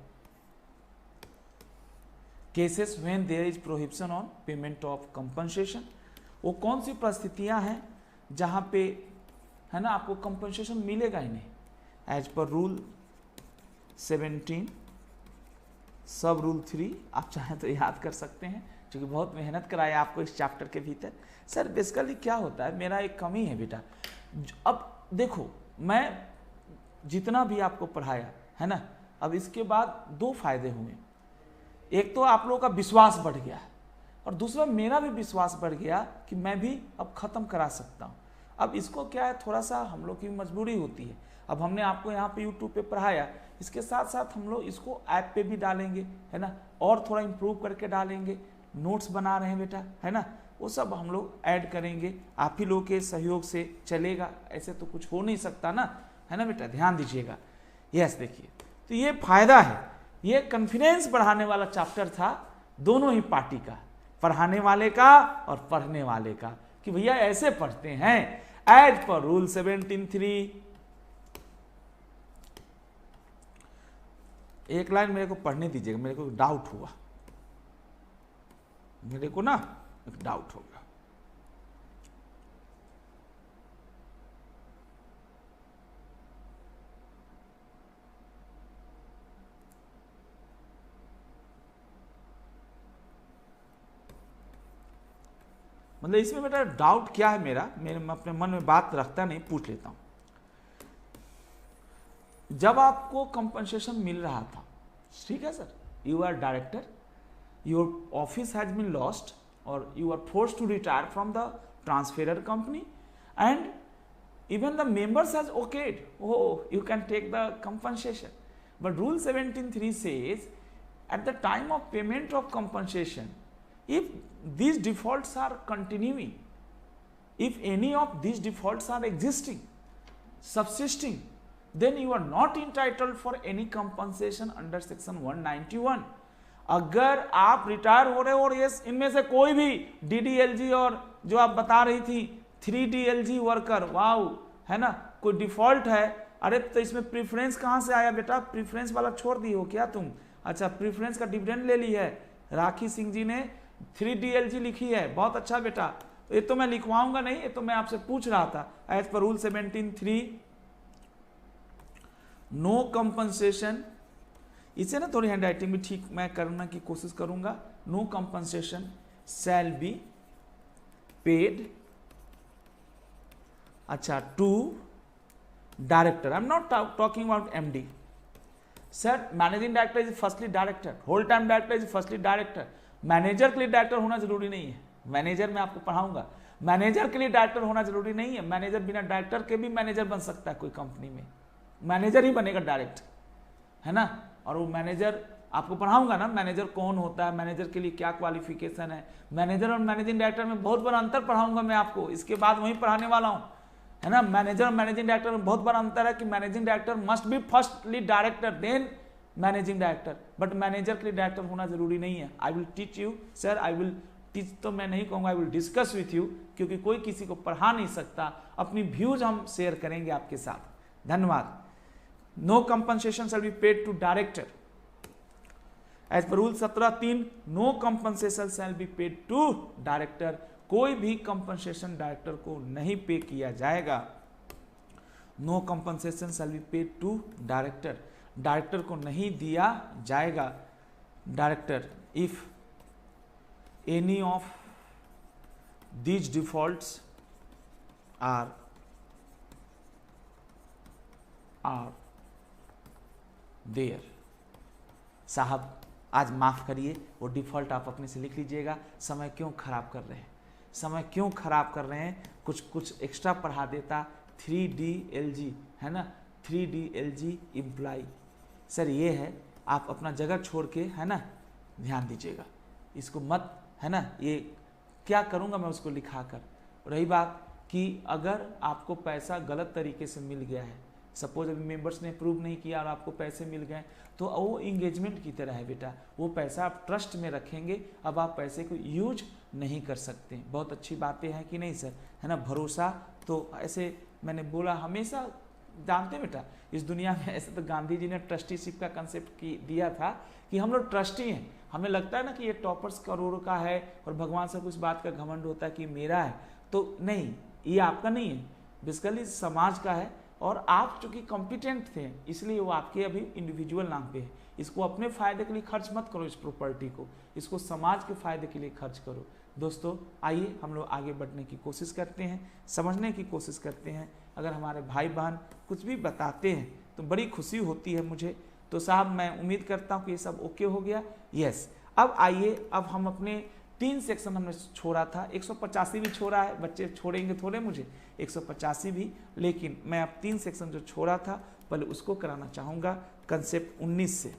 cases when there is prohibition on payment of compensation. वो कौन सी परिस्थितियां हैं जहां पे है ना आपको कंपनसेशन मिलेगा ही नहीं. एज पर रूल 17 सब रूल 3 आप चाहें तो याद कर सकते हैं, क्योंकि बहुत मेहनत कराया आपको इस चैप्टर के भीतर. सर बेसिकली क्या होता है, मेरा एक कमी है बेटा. अब देखो मैं जितना भी आपको पढ़ाया है ना, अब इसके बाद दो फायदे हुए. एक तो आप लोगों का विश्वास बढ़ गया, और दूसरा मेरा भी विश्वास बढ़ गया कि मैं भी अब खत्म करा सकता हूँ. अब इसको क्या है, थोड़ा सा हम लोग की मजबूरी होती है. अब हमने आपको यहाँ पे YouTube पे पढ़ाया, इसके साथ साथ हम लोग इसको ऐप पे भी डालेंगे, है ना, और थोड़ा इम्प्रूव करके डालेंगे. नोट्स बना रहे हैं बेटा, है ना, वो सब हम लोग ऐड करेंगे. आप ही लोग के सहयोग से चलेगा, ऐसे तो कुछ हो नहीं सकता ना, है ना बेटा. ध्यान दीजिएगा. यस, देखिए तो ये फायदा है. ये कॉन्फिडेंस बढ़ाने वाला चैप्टर था दोनों ही पार्टी का, पढ़ाने वाले का और पढ़ने वाले का, कि भैया ऐसे पढ़ते हैं एज पर रूल 17(3). एक लाइन मेरे को पढ़ने दीजिएगा, मेरे को डाउट हुआ, मेरे को ना एक डाउट हो गया. मतलब इसमें बेटा डाउट क्या है मेरा, मैं अपने मन में बात रखता नहीं, पूछ लेता हूं. जब आपको कंपनसेशन मिल रहा था, ठीक है sir, you are director, your office has been lost और you are force to retire from the transferor company, and even the members has okayed, oh you can take the compensation, but rule 17(3) says at the time of payment of compensation, if these defaults are continuing, if any of these defaults are existing, subsisting, then you are not entitled for any compensation under section 191. अगर आप retire हो रहे हो और ये इनमें से कोई भी DDLG और जो आप बता रही थी 3DLG वर्कर, वाओ, है ना, कोई डिफॉल्ट है, अरे तो इसमें प्रीफरेंस कहाँ से आया बेटा? प्रीफरेंस वाला छोड़ दी हो क्या तुम? अच्छा, प्रीफरेंस का डिविडेंड ले ली है. राखी सिंह जी ने 3DLG लिखी है, बहुत अच्छा बेटा. ये तो मैं लिखवाऊंगा नहीं, ये तो मैं आपसे पूछ रहा था. As per rule 17(3) no compensation, इसे ना थोड़ी हैंड राइटिंग भी ठीक मैं करने की कोशिश करूंगा. No compensation shall be paid, अच्छा, to director. I am not talking about MD. Sir managing director is firstly director, whole time director is firstly director. Manager के लिए डायरेक्टर होना जरूरी नहीं है. मैनेजर मैं आपको पढ़ाऊंगा, मैनेजर के लिए डायरेक्टर होना जरूरी नहीं है. मैनेजर बिना डायरेक्टर के भी मैनेजर बन सकता है. कोई कंपनी में मैनेजर ही बनेगा डायरेक्ट, है ना, और वो मैनेजर आपको पढ़ाऊंगा ना मैनेजर कौन होता है, मैनेजर के लिए क्या क्वालिफिकेशन है, मैनेजर और मैनेजिंग डायरेक्टर में बहुत बड़ा अंतर पढ़ाऊंगा मैं आपको, इसके बाद वहीं पढ़ाने वाला हूं, है ना। मैनेजर और मैनेजिंग डायरेक्टर में बहुत बड़ा अंतर है कि managing director must be firstly director then managing director, but manager के लिए डायरेक्टर होना जरूरी नहीं है। I will teach you sir, I will teach तो मैं नहीं कहूंगा, I will discuss with you, क्योंकि कोई किसी को पढ़ा नहीं सकता, अपनी व्यूज हम शेयर करेंगे आपके साथ। धन्यवाद। No compensation shall be paid to director as per rule 17(3), no compensation shall be paid to director, कोई भी कंपनसेशन डायरेक्टर को नहीं पे किया जाएगा। No compensation shall be paid to director, director को नहीं दिया जाएगा। Director if any of these defaults are there. साहब आज माफ करिए, वो डिफॉल्ट आप अपने से लिख लीजिएगा। समय क्यों खराब कर रहे हैं, समय क्यों खराब कर रहे हैं, कुछ एक्स्ट्रा पढ़ा देता। 3DLG है ना, 3DLG इम्प्लाई। सर ये है, आप अपना जगह छोड़ के है ना ध्यान दीजिएगा, इसको मत, है ना, ये क्या करूँगा मैं उसको लिखा कर। रही बात कि अगर आपको पैसा गलत तरीके से मिल गया है, सपोज अभी मेंबर्स ने अप्रूव नहीं किया और आपको पैसे मिल गए, तो वो इंगेजमेंट की तरह है बेटा, वो पैसा आप ट्रस्ट में रखेंगे, अब आप पैसे को यूज नहीं कर सकते। बहुत अच्छी बातें हैं कि नहीं सर, है ना। भरोसा तो ऐसे मैंने बोला हमेशा, जानते बेटा इस दुनिया में ऐसे तो गांधी जी ने ट्रस्टीशिप का कंसेप्ट दिया था कि हम लोग ट्रस्टी हैं। हमें लगता है ना कि ये टॉपर्स करोड़ों का है और भगवान से कुछ बात का घमंड होता है कि मेरा है, तो नहीं, ये आपका नहीं है, बेसिकली समाज का है। और आप चूंकि कॉम्पिटेंट थे इसलिए वो आपके अभी इंडिविजुअल नाम पे है। इसको अपने फायदे के लिए खर्च मत करो, इस प्रॉपर्टी को, इसको समाज के फायदे के लिए खर्च करो। दोस्तों आइए हम लोग आगे बढ़ने की कोशिश करते हैं, समझने की कोशिश करते हैं। अगर हमारे भाई बहन कुछ भी बताते हैं तो बड़ी खुशी होती है मुझे। तो साहब मैं उम्मीद करता हूँ कि ये सब ओके हो गया। यस, अब आइए, अब हम अपने 3 सेक्शन हमने छोड़ा था, 185 भी छोड़ा है, बच्चे छोड़ेंगे थोड़े मुझे 185 भी, लेकिन मैं अब 3 सेक्शन जो छोड़ा था पहले उसको कराना चाहूँगा कंसेप्ट 19 से।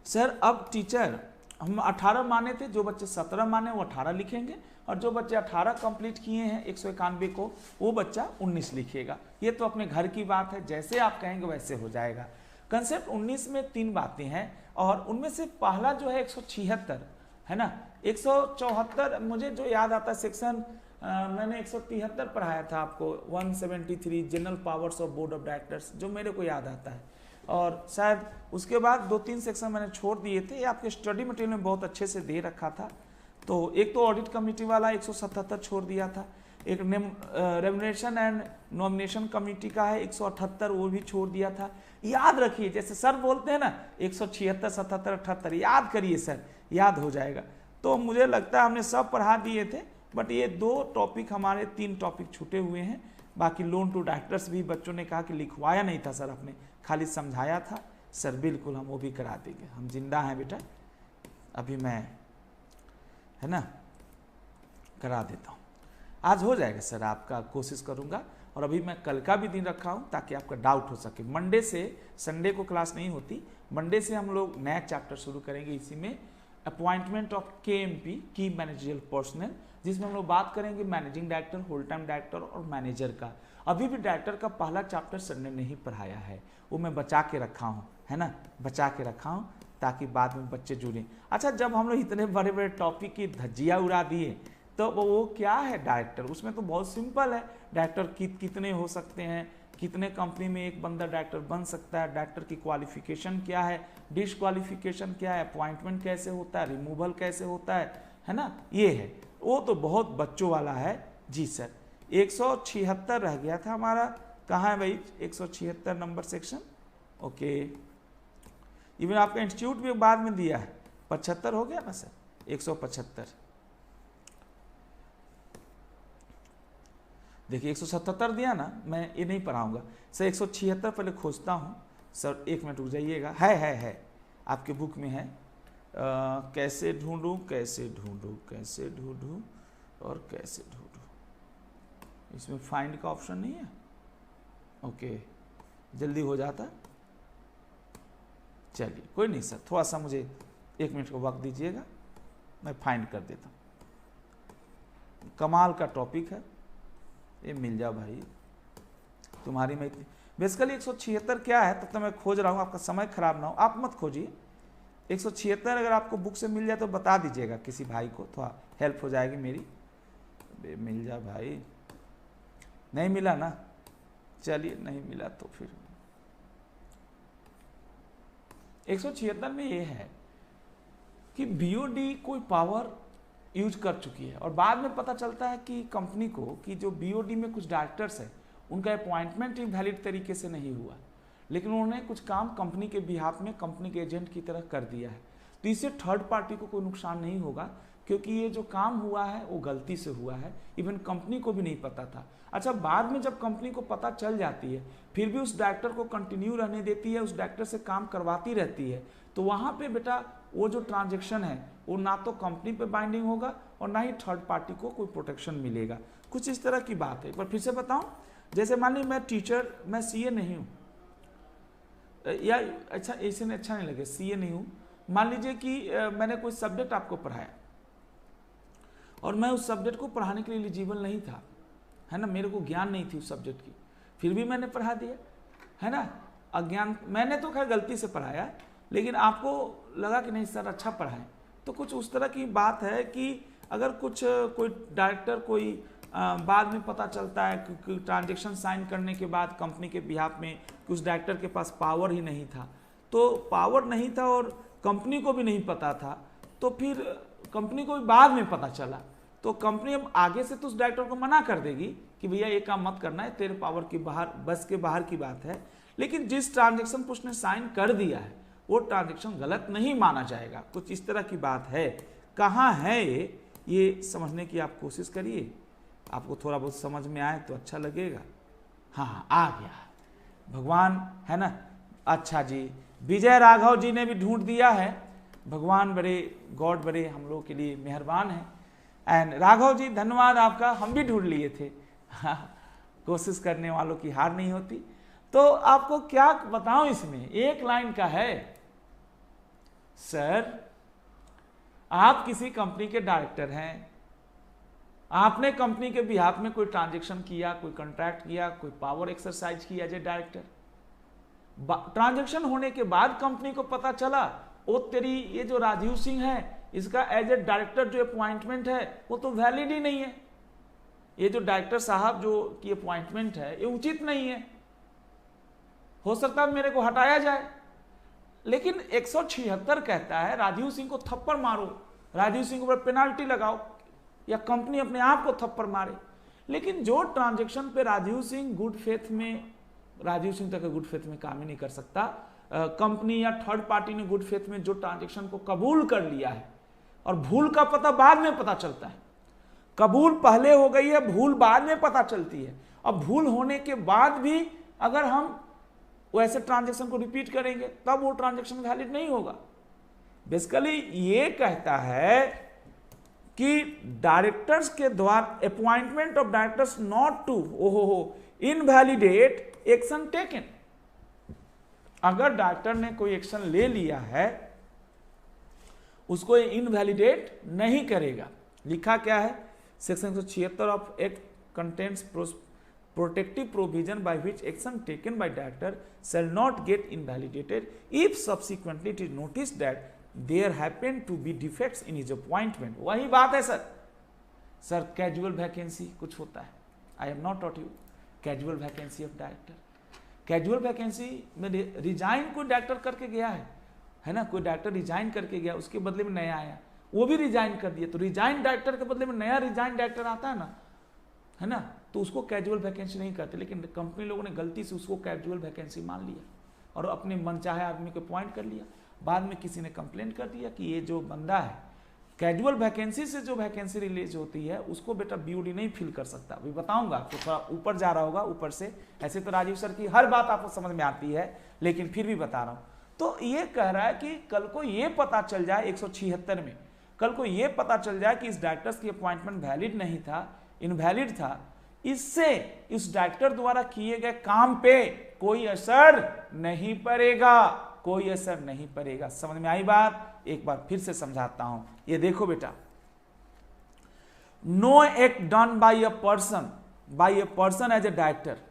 सर अब टीचर हम 18 माने थे, जो बच्चे 17 माने वो 18 लिखेंगे, और जो बच्चे 18 कंप्लीट किए हैं 191 को वो बच्चा 19 लिखिएगा। ये तो अपने घर की बात है, जैसे आप कहेंगे वैसे हो जाएगा। कंसेप्ट 19 में 3 बातें हैं और उनमें से पहला जो है 176 है ना। 174 मुझे जो याद आता है सेक्शन, मैंने 173 पढ़ाया था आपको, 173 general powers of board of directors, जो मेरे को याद आता है। और शायद उसके बाद 2-3 सेक्शन मैंने छोड़ दिए थे, ये आपके स्टडी मटेरियल में बहुत अच्छे से दे रखा था। तो एक तो ऑडिट कमेटी वाला 177 छोड़ दिया था, एक रेमुनरेशन एंड नॉमिनेशन कमेटी का है 178, वो भी छोड़ दिया था। याद रखिए, जैसे सर बोलते हैं ना 176, 77, 78, याद करिए सर, याद हो जाएगा। तो मुझे लगता है हमने सब पढ़ा दिए थे, बट ये 2 टॉपिक हमारे 3 टॉपिक छूटे हुए हैं। बाकी लोन टू डायरेक्टर्स भी बच्चों ने कहा कि लिखवाया नहीं था सर, आपने खाली समझाया था। सर बिल्कुल हम वो भी करा देंगे, हम जिंदा हैं बेटा, अभी मैं है ना करा देता हूँ, आज हो जाएगा सर, आपका कोशिश करूँगा। और अभी मैं कल का भी दिन रखा हूँ ताकि आपका डाउट हो सके। मंडे से संडे को क्लास नहीं होती, मंडे से हम लोग नया चैप्टर शुरू करेंगे, इसी में अपॉइंटमेंट ऑफ KMP की मैनेजरियल पर्सनल, जिसमें हम लोग बात करेंगे managing director, whole time director और मैनेजर का। अभी भी डायरेक्टर का पहला चैप्टर सर ने नहीं पढ़ाया है, वो मैं बचा के रखा हूँ, है ना, बचा के रखा हूँ ताकि बाद में बच्चे जुड़ें। अच्छा, जब हम लोग इतने बड़े बड़े टॉपिक की धज्जियाँ उड़ा दिए तो वो क्या है डायरेक्टर, उसमें तो बहुत सिंपल है। डायरेक्टर कितने हो सकते हैं, कितने कंपनी में एक बंदा डायरेक्टर बन सकता है, डायरेक्टर की क्वालिफिकेशन क्या है, डिस्क्वालिफिकेशन क्या है, अपॉइंटमेंट कैसे होता है, रिमूवल कैसे होता है ना, ये है। वो तो बहुत बच्चों वाला है जी सर। 176 रह गया था हमारा, कहाँ है भाई 176 नंबर सेक्शन, ओके। इवन आपका इंस्टीट्यूट भी बाद में दिया है, 75 हो गया ना सर, 175। देखिए 177 दिया ना, मैं ये नहीं पढ़ाऊंगा सर, 176 पहले खोजता हूँ सर, 1 मिनट रुक जाइएगा। है आपके बुक में है। कैसे ढूंढूं कैसे ढूंढूं कैसे ढूंढूं और कैसे ढूंढूं, इसमें फाइंड का ऑप्शन नहीं है, ओके, जल्दी हो जाता, चलिए कोई नहीं सर, थोड़ा सा मुझे 1 मिनट का वक्त दीजिएगा, मैं फाइंड कर देता हूँ। कमाल का टॉपिक है ये, मिल जा भाई तुम्हारी में इतनी। बेसिकली 176 क्या है, तब तक मैं खोज रहा हूँ, आपका समय खराब ना हो, आप मत खोजिए। 176 अगर आपको बुक से मिल जाए तो बता दीजिएगा किसी भाई को, थोड़ा हेल्प हो जाएगी मेरी। मिल जा भाई, नहीं मिला ना, चलिए नहीं मिला तो फिर 176 में ये है कि बीओडी कोई पावर यूज कर चुकी है और बाद में पता चलता है कि कंपनी को कि जो बीओडी में कुछ डायरेक्टर्स है उनका अपॉइंटमेंट इनवैलिड तरीके से नहीं हुआ, लेकिन उन्होंने कुछ काम कंपनी के बिहाफ में कंपनी के एजेंट की तरह कर दिया है। तो इससे थर्ड पार्टी को कोई नुकसान नहीं होगा, क्योंकि ये जो काम हुआ है वो गलती से हुआ है, इवन कंपनी को भी नहीं पता था। अच्छा, बाद में जब कंपनी को पता चल जाती है फिर भी उस डायरेक्टर को कंटिन्यू रहने देती है, उस डायरेक्टर से काम करवाती रहती है, तो वहां पे बेटा वो जो ट्रांजेक्शन है वो ना तो कंपनी पे बाइंडिंग होगा और ना ही थर्ड पार्टी को कोई प्रोटेक्शन मिलेगा। कुछ इस तरह की बात है। एक बार फिर से बताऊं, जैसे मान लीजिए मैं टीचर, मैं सीए नहीं हूं, या अच्छा ऐसे नहीं, अच्छा नहीं लगे, सीए नहीं हूं। मान लीजिए कि मैंने कोई सब्जेक्ट आपको पढ़ाया और मैं उस सब्जेक्ट को पढ़ाने के लिए एलिजिबल नहीं था, है ना, मेरे को ज्ञान नहीं थी उस सब्जेक्ट की, फिर भी मैंने पढ़ा दिया, है ना। अज्ञान, मैंने तो खैर गलती से पढ़ाया, लेकिन आपको लगा कि नहीं सर अच्छा पढ़ाएं, तो कुछ उस तरह की बात है कि अगर कुछ कोई डायरेक्टर कोई बाद में पता चलता है कि ट्रांजेक्शन साइन करने के बाद कंपनी के बिहाफ में कि उस डायरेक्टर के पास पावर ही नहीं था, तो पावर नहीं था और कंपनी को भी नहीं पता था, तो फिर कंपनी को भी बाद में पता चला, तो कंपनी अब आगे से तो उस डायरेक्टर को मना कर देगी कि भैया ये काम मत करना है, तेरे पावर के बाहर, बस के बाहर की बात है। लेकिन जिस ट्रांजेक्शन को उसने साइन कर दिया है वो ट्रांजेक्शन गलत नहीं माना जाएगा। कुछ इस तरह की बात है। कहाँ है ये समझने की आप कोशिश करिए, आपको थोड़ा बहुत समझ में आए तो अच्छा लगेगा। हाँ आ गया, भगवान है ना। अच्छा जी, विजय राघव जी ने भी ढूंढ दिया है। भगवान बड़े, गॉड बड़े हम लोग के लिए मेहरबान है। एंड राघव जी धन्यवाद आपका, हम भी ढूंढ लिए थे। कोशिश करने वालों की हार नहीं होती। तो आपको क्या बताऊं, इसमें एक लाइन का है, सर आप किसी कंपनी के डायरेक्टर हैं, आपने कंपनी के बिहाफ में कोई ट्रांजेक्शन किया, कोई कॉन्ट्रैक्ट किया, कोई पावर एक्सरसाइज किया एज ए डायरेक्टर, ट्रांजेक्शन होने के बाद कंपनी को पता चला ओ तेरी ये जो राजीव सिंह है इसका एज ए डायरेक्टर जो अपॉइंटमेंट है वो तो वैलिड ही नहीं है, ये जो डायरेक्टर साहब जो की अपॉइंटमेंट है ये उचित नहीं है, हो सकता है मेरे को हटाया जाए। लेकिन 176 कहता है राजीव सिंह को थप्पड़ मारो, राजीव सिंह को पेनाल्टी लगाओ, या कंपनी अपने आप को थप्पड़ मारे। लेकिन जो ट्रांजेक्शन पे राजीव सिंह गुड फेथ में, राजीव सिंह तक गुड फेथ में काम ही नहीं कर सकता, कंपनी या थर्ड पार्टी ने गुड फेथ में जो ट्रांजेक्शन को कबूल कर लिया है, और भूल का पता बाद में पता चलता है, कबूल पहले हो गई है, भूल बाद में पता चलती है। अब भूल होने के बाद भी अगर हम वैसे ट्रांजेक्शन को रिपीट करेंगे तब वो ट्रांजेक्शन वैलिड नहीं होगा। बेसिकली ये कहता है कि डायरेक्टर्स के द्वारा appointment of directors not to invalidate action taken. अगर डायरेक्टर ने कोई एक्शन ले लिया है उसको इनवैलिडेट नहीं करेगा। लिखा क्या है, section 176 of act contains protective provision by which action taken by director shall not get invalidated if subsequently it is noticed that there happen to be defects in his appointment। वही बात है sir casual vacancy कुछ होता है, आई am not taught you casual vacancy of director. Casual vacancy में resign कोई director करके गया है ना, कोई डायरेक्टर रिजाइन करके गया, उसके बदले में नया आया, वो भी रिजाइन कर दिया, तो रिजाइन डायरेक्टर के बदले में नया रिजाइन डायरेक्टर आता है ना, है ना, तो उसको कैजुअल वैकेंसी नहीं करते। लेकिन कंपनी लोगों ने गलती से उसको कैजुअल वैकेंसी मान लिया और अपने मनचाहे आदमी को अपॉइंट कर लिया। बाद में किसी ने कंप्लेंट कर दिया कि ये जो बंदा है कैजुअल वैकेंसी से जो वैकेंसी रिलीज होती है उसको बेटा बीओडी नहीं फिल कर सकता। अभी बताऊंगा आपको, थोड़ा ऊपर जा रहा होगा ऊपर से। ऐसे तो राजीव सर की हर बात आपको समझ में आती है, लेकिन फिर भी बता रहा हूं। तो ये कह रहा है कि कल को ये पता चल जाए 176 में, कल को ये पता चल जाए कि इस डायरेक्टर्स की अपॉइंटमेंट वैलिड नहीं था, इनवैलिड था, इससे इस डायरेक्टर द्वारा किए गए काम पे कोई असर नहीं पड़ेगा। कोई असर नहीं पड़ेगा। समझ में आई बात? एक बार फिर से समझाता हूं, ये देखो बेटा, no act done by a person as a director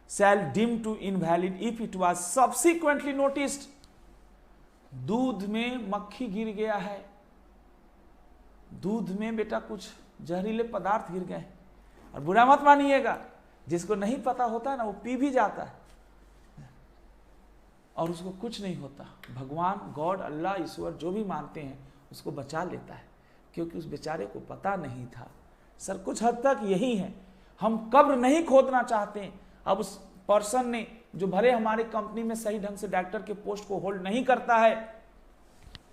shall deem to invalid if it was subsequently noticed। दूध में मक्खी गिर गया है, दूध में बेटा कुछ जहरीले पदार्थ गिर गए, और बुरा मत मानिएगा, जिसको नहीं पता होता है ना वो पी भी जाता है और उसको कुछ नहीं होता। भगवान, गॉड, अल्लाह, ईश्वर जो भी मानते हैं उसको बचा लेता है, क्योंकि उस बेचारे को पता नहीं था। सर कुछ हद तक यही है, हम कब्र नहीं खोदना चाहते। अब उस पर्सन ने, जो भले हमारे कंपनी में सही ढंग से डायरेक्टर के पोस्ट को होल्ड नहीं करता है,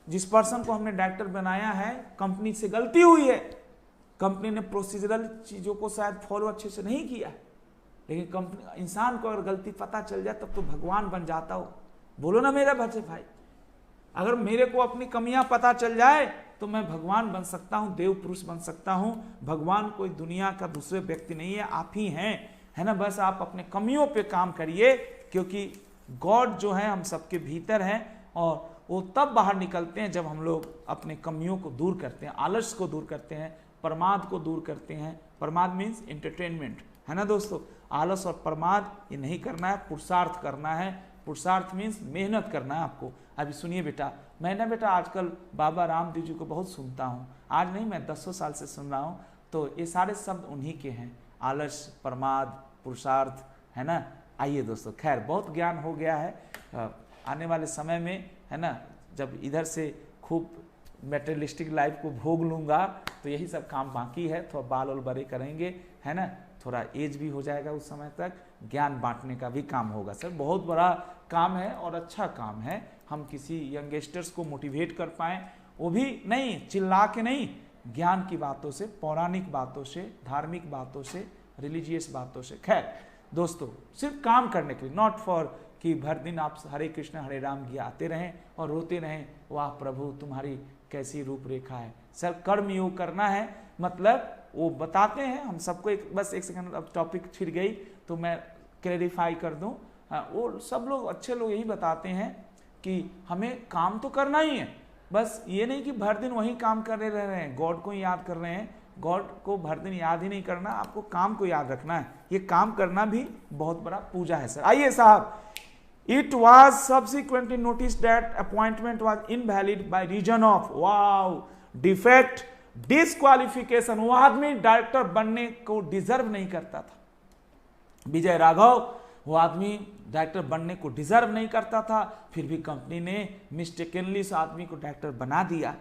जिस पर्सन को हमने डायरेक्टर बनाया है, कंपनी से गलती हुई है, कंपनी ने प्रोसीजरल चीजों को शायद फॉलो अच्छे से नहीं किया, लेकिन कंपनी, इंसान को अगर गलती पता चल जाए तब तो भगवान बन जाता हो। बोलो ना मेरा बच्चे भाई, अगर मेरे को अपनी कमियां पता चल जाए तो मैं भगवान बन सकता हूं, देव पुरुष बन सकता हूं। भगवान कोई दुनिया का दूसरे व्यक्ति नहीं है, आप ही हैं, है ना। बस आप अपने कमियों पे काम करिए, क्योंकि गॉड जो है हम सबके भीतर है, और वो तब बाहर निकलते हैं जब हम लोग अपने कमियों को दूर करते हैं, आलस्य को दूर करते हैं, प्रमाद को दूर करते हैं। प्रमाद मीन्स एंटरटेनमेंट, है ना दोस्तों। आलस और प्रमाद ये नहीं करना है, पुरुषार्थ करना है। पुरुषार्थ मीन्स मेहनत करना है आपको। अभी सुनिए बेटा, मैं ना बेटा आजकल बाबा रामदेव जी को बहुत सुनता हूँ, आज नहीं मैं 10 साल से सुन रहा हूँ, तो ये सारे शब्द उन्हीं के हैं, आलस्य, प्रमाद, पुरुषार्थ, है ना। आइए दोस्तों, खैर बहुत ज्ञान हो गया है। आने वाले समय में, है ना, जब इधर से खूब मेटेरियलिस्टिक लाइफ को भोग लूँगा तो यही सब काम बाकी है, थोड़ा बाल और बड़े करेंगे, है ना, थोड़ा एज भी हो जाएगा, उस समय तक ज्ञान बांटने का भी काम होगा। सर बहुत बड़ा काम है और अच्छा काम है, हम किसी यंगस्टर्स को मोटिवेट कर पाएँ, वो भी नहीं चिल्ला के नहीं, ज्ञान की बातों से, पौराणिक बातों से, धार्मिक बातों से, रिलीजियस बातों से। खैर दोस्तों, सिर्फ काम करने के लिए, नॉट फॉर कि भर दिन आप हरे कृष्ण हरे राम गाते रहें और रोते रहें, वाह प्रभु तुम्हारी कैसी रूपरेखा है। सर कर्म योग करना है, मतलब वो बताते हैं हम सबको। बस एक सेकंड, अब टॉपिक छिड़ गई तो मैं क्लैरिफाई कर दूं। वो सब लोग, अच्छे लोग यही बताते हैं कि हमें काम तो करना ही है, बस ये नहीं कि भर दिन वही काम कर रहे हैं, गॉड को याद कर रहे हैं। गॉड को भर दिन याद ही नहीं करना, आपको काम को याद रखना है। ये काम करना भी बहुत बड़ा पूजा है। सर आइए साहब, it was subsequently notice that appointment was invalid by reason of wow defect disqualification. वो आदमी डायरेक्टर बनने को डिजर्व नहीं करता था। विजय राघव, वो आदमी डायरेक्टर बनने को डिजर्व नहीं करता था, फिर भी कंपनी ने मिस्टेकनली उस आदमी को डायरेक्टर बना दिया,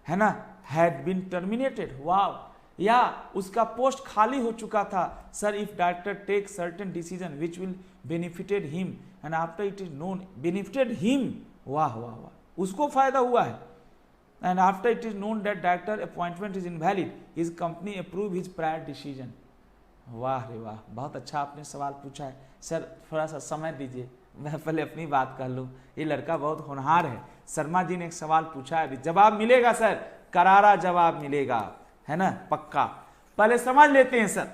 है ना। हैड बीन टर्मिनेटेड, वाव, या उसका पोस्ट खाली हो चुका था। Sir if director take certain decision which will benefited him and after it is known benefited him, वाह वाह वाह, उसको फायदा हुआ है। And after it is known that director appointment is invalid, his company approve his prior decision. वाह रे वाह, बहुत अच्छा आपने सवाल पूछा है। सर थोड़ा सा समय दीजिए, मैं पहले अपनी बात कर लूँ। ये लड़का बहुत होनहार है। शर्मा जी ने एक सवाल पूछा है, अभी जवाब मिलेगा सर, करारा जवाब मिलेगा, है ना, पक्का। पहले समझ लेते हैं। सर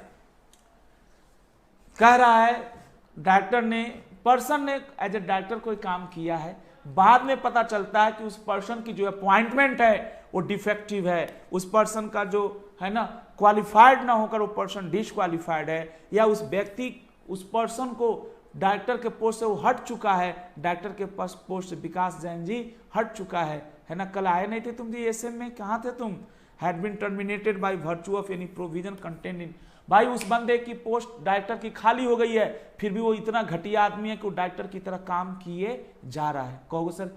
कह रहा है डायरेक्टर ने, पर्सन ने एज ए डायरेक्टर कोई काम किया है, बाद में पता चलता है कि उस पर्सन की जो अपॉइंटमेंट है वो डिफेक्टिव है, उस पर्सन का जो है ना क्वालिफाइड ना होकर वो पर्सन डिसक्वालिफाइड है, या उस व्यक्ति, उस पर्सन को डायरेक्टर के पोस्ट से वो हट चुका है, डायरेक्टर के पोस्ट से विकास जैन जी हट चुका है ना। कल आए नहीं थे तुम जी एसएम में, कहाँ थे तुम। Had been terminated by virtue of any provision content in, भाई उस बंदे की पोस्ट डायरेक्टर की खाली हो गई है, फिर भी वो इतना घटिया आदमी है कि वो डायरेक्टर की तरह काम किए जा रहा है। कहोगे सर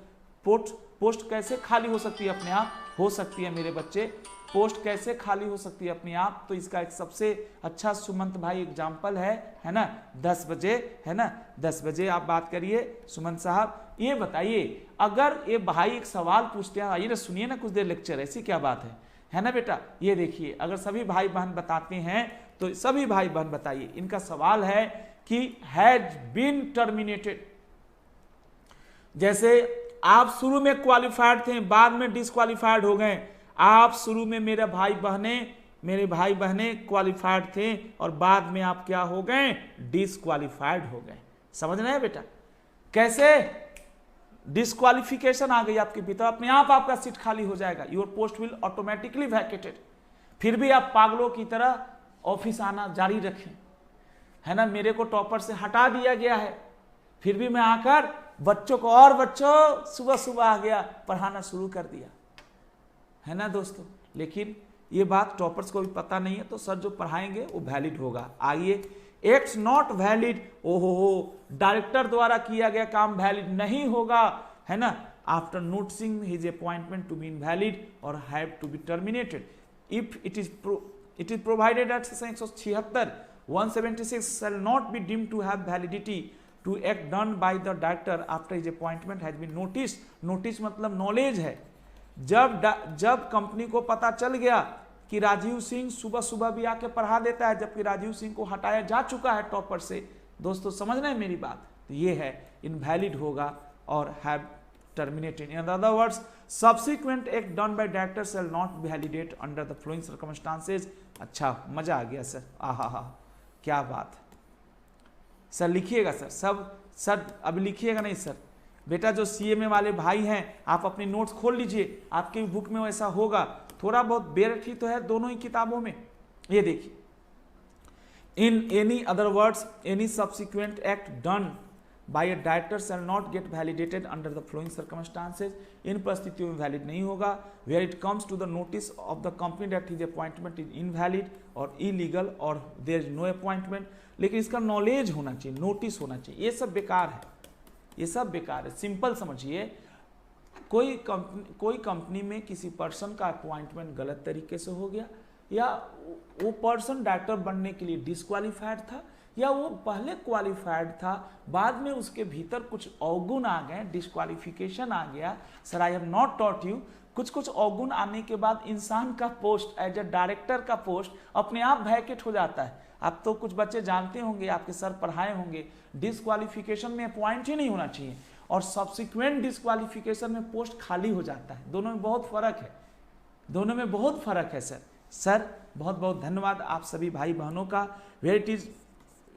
पोस्ट कैसे खाली हो सकती है अपने आप? हो सकती है मेरे बच्चे, पोस्ट कैसे खाली हो सकती है अपने आप? तो इसका एक सबसे अच्छा सुमंत भाई एग्जाम्पल है ना, 10 बजे, है ना, 10 बजे आप बात करिए सुमंत साहब। ये बताइए, अगर ये भाई एक सवाल पूछते हैं, आइए ना सुनिए ना कुछ देर लेक्चर, ऐसी क्या बात है ना बेटा। ये देखिए, अगर सभी भाई बहन बताते हैं तो सभी भाई बहन बताइए। इनका सवाल है कि हैज बीन टर्मिनेटेड, जैसे आप शुरू में क्वालिफाइड थे, बाद में डिसक्वालिफाइड हो गए। आप शुरू में मेरे भाई बहने क्वालिफाइड थे और बाद में आप क्या हो गए, डिसक्वालिफाइड हो गए। समझ रहे हैं बेटा कैसे? डिस्क्वालिफिकेशन आ गई आपके भीतर, अपने आप आपका सीट खाली हो जाएगा, your post will automatically vacated. फिर भी आप पागलों की तरह ऑफिस आना जारी रखें, है ना। मेरे को टॉपर से हटा दिया गया है, फिर भी मैं आकर बच्चों को, और बच्चों सुबह सुबह आ गया, पढ़ाना शुरू कर दिया, है ना दोस्तों। लेकिन ये बात टॉपर्स को भी पता नहीं है, तो सर जो पढ़ाएंगे वो वैलिड होगा। आइए, एक्ट्स नॉट वैलिड, ओहो, डायरेक्टर द्वारा किया गया काम वैलिड नहीं होगा, है ना। After noticing his appointment to be invalid और have to be terminated if it is provided at section 176 176 shall not be deemed to have validity to act done by the director after his appointment has been noticed। notice मतलब knowledge है। जब company को पता चल गया कि राजीव सिंह सुबह सुबह भी आके पढ़ा देता है, जबकि राजीव सिंह को हटाया जा चुका है टॉपर से, दोस्तों समझ रहे हैं मेरी बात, तो ये है इनवैलिड होगा और have terminated. In other words, subsequent act done by director shall not validate under the following circumstances. अच्छा, मजा आ गया सर, आहा क्या बात। सर लिखिएगा सर, सब सर अभी लिखिएगा नहीं सर, बेटा जो सीएमए वाले भाई हैं आप अपनी नोट्स खोल लीजिए, आपके बुक में वैसा होगा, थोड़ा बहुत बेरखी तो है दोनों ही किताबों में। ये देखिए, in any other words any subsequent act done by a director shall not get validated under the following circumstances. इन परिस्थितियों में वैलिड नहीं होगा। Where it comes to the notice of the company that his appointment is invalid और illegal और there is no appointment. लेकिन इसका knowledge होना चाहिए, नोटिस होना चाहिए। ये सब बेकार है, ये सब बेकार है। सिंपल समझिए, कोई कंपनी में किसी पर्सन का अपॉइंटमेंट गलत तरीके से हो गया, या वो पर्सन डायरेक्टर बनने के लिए डिस्क्वालीफाइड था, या वो पहले क्वालिफाइड था, बाद में उसके भीतर कुछ अवगुण आ गए, डिस्क्वालिफिकेशन आ गया। Sir I have not taught you, कुछ अवगुण आने के बाद इंसान का पोस्ट एज ए डायरेक्टर का पोस्ट अपने आप वैकेट हो जाता है। आप तो कुछ बच्चे जानते होंगे, आपके सर पढ़ाए होंगे, डिस्क्वालिफिकेशन में अपॉइंट ही नहीं होना चाहिए और सब्सिक्वेंट डिस्क्वालिफिकेशन में पोस्ट खाली हो जाता है। दोनों में बहुत फर्क है, दोनों में बहुत फर्क है सर। सर बहुत बहुत धन्यवाद आप सभी भाई बहनों का। Where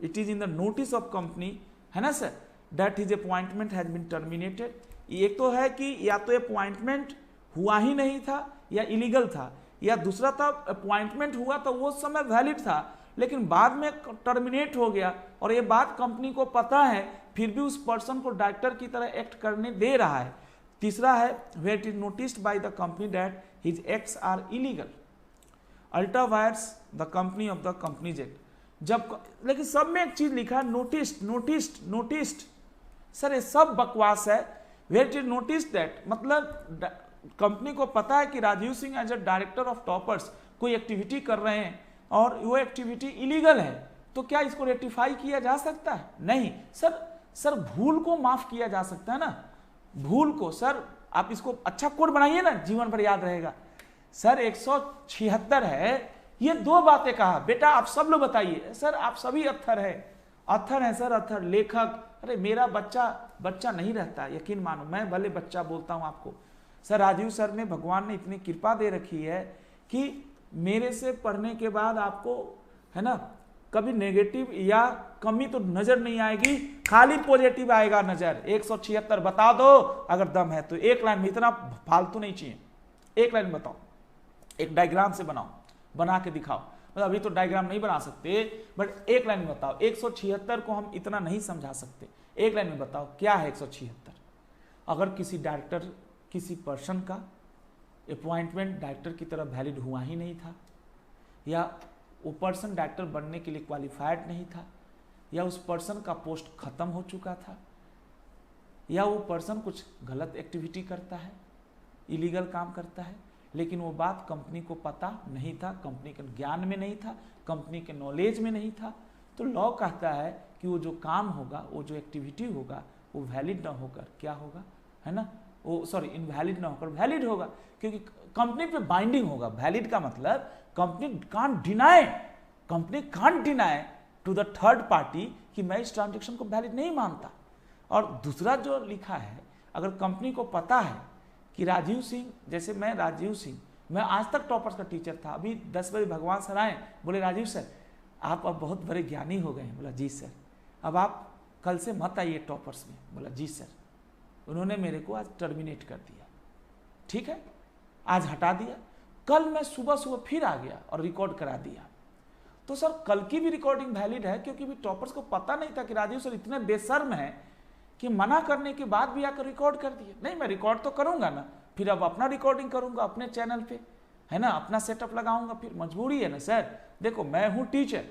it is in the notice of company, है ना sir, that his appointment has been terminated. एक तो है कि या तो अपॉइंटमेंट हुआ ही नहीं था या इलीगल था, या दूसरा था अपॉइंटमेंट हुआ तो वो समय वैलिड था लेकिन बाद में टर्मिनेट हो गया, और ये बात कंपनी को पता है फिर भी उस पर्सन को डायरेक्टर की तरह एक्ट करने दे रहा है। तीसरा है where it is noticed by the company that his acts are illegal, ultra vires the company of the companies act. जब लेकिन सब में एक चीज लिखा है, नोटिस्ड नोटिस्ड नोटिस्ड। सर ये सब बकवास है। Where it is noticed that मतलब कंपनी को पता है कि Rajiv Singh as a director of toppers कोई एक्टिविटी कर रहे हैं और वो एक्टिविटी इलीगल है, तो क्या इसको रेक्टिफाई किया जा सकता है? नहीं सर भूल को माफ किया जा सकता है ना, भूल को। सर आप इसको अच्छा कोड बनाइए ना, जीवन भर याद रहेगा। सर 176 है, ये दो बातें कहा, बेटा आप सब लोग बताइए। सर आप सभी अत्थर हैं सर, अत्थर लेखक। अरे मेरा बच्चा नहीं रहता, यकीन मानो, मैं भले बच्चा बोलता हूं आपको। सर राजीव सर ने, भगवान ने इतनी कृपा दे रखी है कि मेरे से पढ़ने के बाद आपको, है ना, कभी नेगेटिव या कमी तो नजर नहीं आएगी, खाली पॉजिटिव आएगा नजर। 176 बता दो अगर दम है तो। एक लाइन में, इतना फालतू नहीं चाहिए, एक लाइन बताओ, एक डायग्राम से बनाओ, बना के दिखाओ। मतलब अभी तो डायग्राम नहीं बना सकते, बट एक लाइन में बताओ। 176 को हम इतना नहीं समझा सकते, एक लाइन में बताओ क्या है 176। अगर किसी डायरेक्टर, किसी पर्सन का अपॉइंटमेंट डायरेक्टर की तरफ वैलिड हुआ ही नहीं था, या वो पर्सन डायरेक्टर बनने के लिए क्वालिफाइड नहीं था, या उस पर्सन का पोस्ट खत्म हो चुका था, या वो पर्सन कुछ गलत एक्टिविटी करता है, इलीगल काम करता है, लेकिन वो बात कंपनी को पता नहीं था, कंपनी के ज्ञान में नहीं था, कंपनी के नॉलेज में नहीं था, तो लॉ कहता है कि वो जो काम होगा, वो जो एक्टिविटी होगा, वो वैलिड ना होकर क्या होगा, है ना, वो सॉरी इनवैलिड ना होकर वैलिड होगा, क्योंकि कंपनी पे बाइंडिंग होगा। वैलिड का मतलब company can't deny to the third party कि मैं इस ट्रांजेक्शन को वैलिड नहीं मानता। और दूसरा जो लिखा है, अगर कंपनी को पता है कि राजीव सिंह, जैसे मैं राजीव सिंह, मैं आज तक टॉपर्स का टीचर था, अभी 10 बजे भगवान सर आए, बोले राजीव सर आप अब बहुत बड़े ज्ञानी हो गए हैं। बोला जी सर, अब आप कल से मत आइए टॉपर्स में। बोला जी सर, उन्होंने मेरे को आज टर्मिनेट कर दिया, ठीक है, आज हटा दिया। कल मैं सुबह सुबह फिर आ गया और रिकॉर्ड करा दिया। तो सर कल की भी रिकॉर्डिंग वैलिड है, क्योंकि भी टॉपर्स को पता नहीं था कि राजीव सर इतने बेशर्म है कि मना करने के बाद भी आकर रिकॉर्ड कर दिए। नहीं, मैं रिकॉर्ड तो करूंगा ना, फिर अब अपना रिकॉर्डिंग करूंगा अपने चैनल पे, है ना, अपना सेटअप लगाऊंगा, फिर मजबूरी है ना सर। देखो मैं हूं टीचर,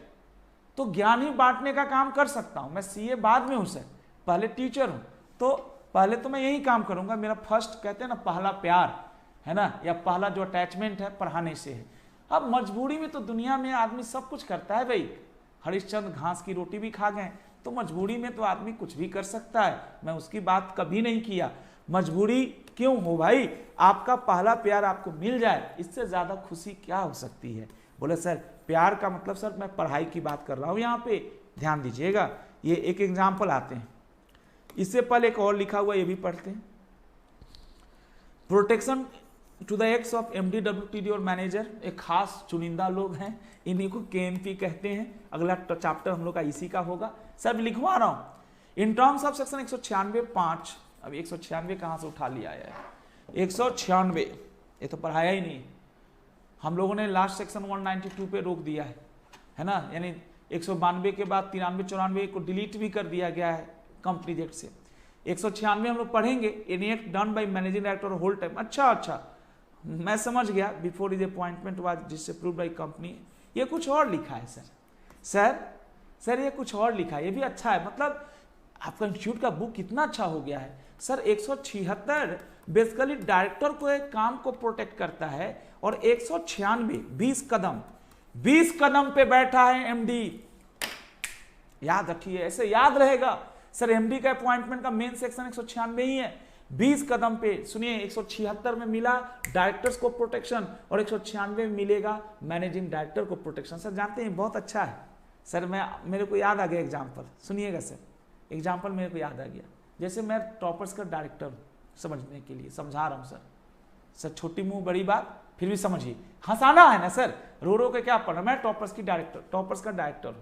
तो ज्ञान ही बांटने का काम कर सकता हूं। मैं सीए बाद में हूं सर, पहले टीचर हूं, तो पहले तो मैं यही काम करूंगा। मेरा फर्स्ट कहते हैं ना पहला प्यार, है ना, या पहला जो अटैचमेंट है पढ़ाने से है। अब मजबूरी में तो दुनिया में आदमी सब कुछ करता है भाई। हरिश्चंद्र घास की रोटी भी खा गए, तो मजबूरी में तो आदमी कुछ भी कर सकता है। मैं उसकी बात कभी नहीं किया। मजबूरी क्यों हो भाई, आपका पहला प्यार आपको मिल जाए, इससे ज्यादा खुशी क्या हो सकती है। बोले सर प्यार का मतलब सर मैं पढ़ाई की बात कर रहा हूं यहाँ पे, ध्यान दीजिएगा। ये एक एग्जाम्पल आते हैं, इससे पहले एक और लिखा हुआ, ये भी पढ़ते हैं। Protection to the acts of MD WTD और मैनेजर, एक खास चुनिंदा लोग हैं, इन्हीं को केएमपी कहते हैं। अगला चैप्टर हम लोग का इसी का होगा। सब लिखवा रहा हूं इन टर्म्स ऑफ सेक्शन 196(5). अब 196 कहां से उठा लिया है, 196 ये तो पढ़ाया ही नहीं। हम लोगों ने लास्ट सेक्शन 192 पे रोक दिया है ना, यानी 192 के बाद 93, 94 को डिलीट भी कर दिया गया है कंपनी एक्ट से। 196 हम लोग पढ़ेंगे, any act done by managing director whole time. अच्छा, मैं समझ गया, before his appointment was disapproved by company. ये कुछ और लिखा है सर ये कुछ और लिखा है, ये भी अच्छा है। मतलब आपका इंस्टीट्यूट का बुक कितना अच्छा हो गया है सर। 176 बेसिकली डायरेक्टर को एक काम को प्रोटेक्ट करता है, और 196 20 कदम पे बैठा है एमडी। याद रखिए, ऐसे याद रहेगा सर। एमडी का अपॉइंटमेंट का मेन सेक्शन 196 ही है। 20 कदम पे सुनिए, 176 में मिला डायरेक्टर्स को प्रोटेक्शन, और 196 में मिलेगा मैनेजिंग डायरेक्टर को प्रोटेक्शन। सर जानते हैं बहुत अच्छा है सर। मेरे को याद आ गया एग्जाम्पल, सुनिएगा सर, एग्जाम्पल मेरे को याद आ गया। जैसे मैं टॉपर्स का डायरेक्टर हूं, समझने के लिए समझा रहा हूं सर। छोटी मुंह बड़ी बात, फिर भी समझिए, हंसाना है ना सर, रो के क्या पढ़ना। मैं टॉपर्स का डायरेक्टर हूं,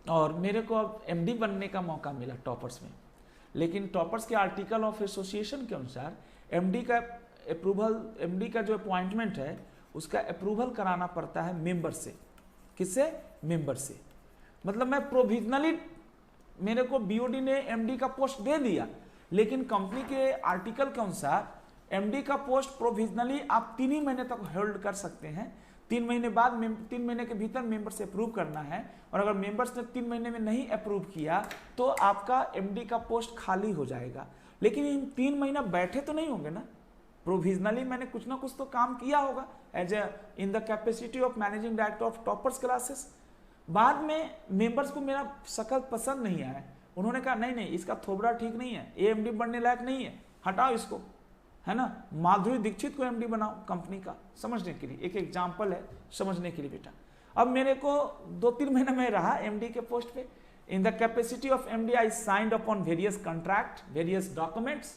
और मेरे को अब एमडी बनने का मौका मिला टॉपर्स में। लेकिन टॉपर्स के आर्टिकल ऑफ एसोसिएशन के अनुसार एमडी का अप्रूवल, एमडी का जो अपॉइंटमेंट है उसका अप्रूवल कराना पड़ता है मेंबर से। किससे? मेंबर से। मतलब मैं प्रोविजनली, मेरे को बीओडी ने एमडी का पोस्ट दे दिया, लेकिन कंपनी के आर्टिकल के अनुसार एमडी का पोस्ट प्रोविजनली आप 3 ही महीने तक होल्ड कर सकते हैं। 3 महीने बाद 3 महीने के भीतर मेंबर से अप्रूव करना है, और अगर मेंबर्स ने 3 महीने में नहीं अप्रूव किया तो आपका एमडी का पोस्ट खाली हो जाएगा। लेकिन इन 3 महीना बैठे तो नहीं होंगे ना, प्रोविजनली मैंने कुछ ना कुछ तो काम किया होगा as a in the capacity of managing director of toppers classes. बाद में मेंबर्स को मेरा शक्ल पसंद नहीं आया, उन्होंने कहा नहीं इसका थोबड़ा ठीक नहीं है, ये एमडी बनने लायक नहीं है, हटाओ इसको, है ना। माधुरी दीक्षित को एमडी बनाओ कंपनी का, समझने के लिए एक एग्जांपल है, समझने के लिए बेटा। अब मेरे को 2-3 महीने में रहा एमडी के पोस्ट पे। In the capacity of MD I signed upon various contract, various documents.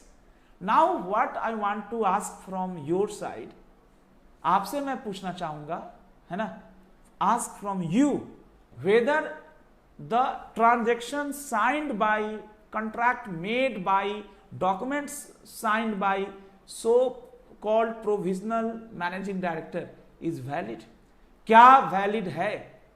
Now what I want to ask from your side, आपसे मैं पूछना चाहूंगा, है ना, ask from you whether the transaction signed by, contract made by, documents signed by so called provisional managing director is valid। क्या valid है?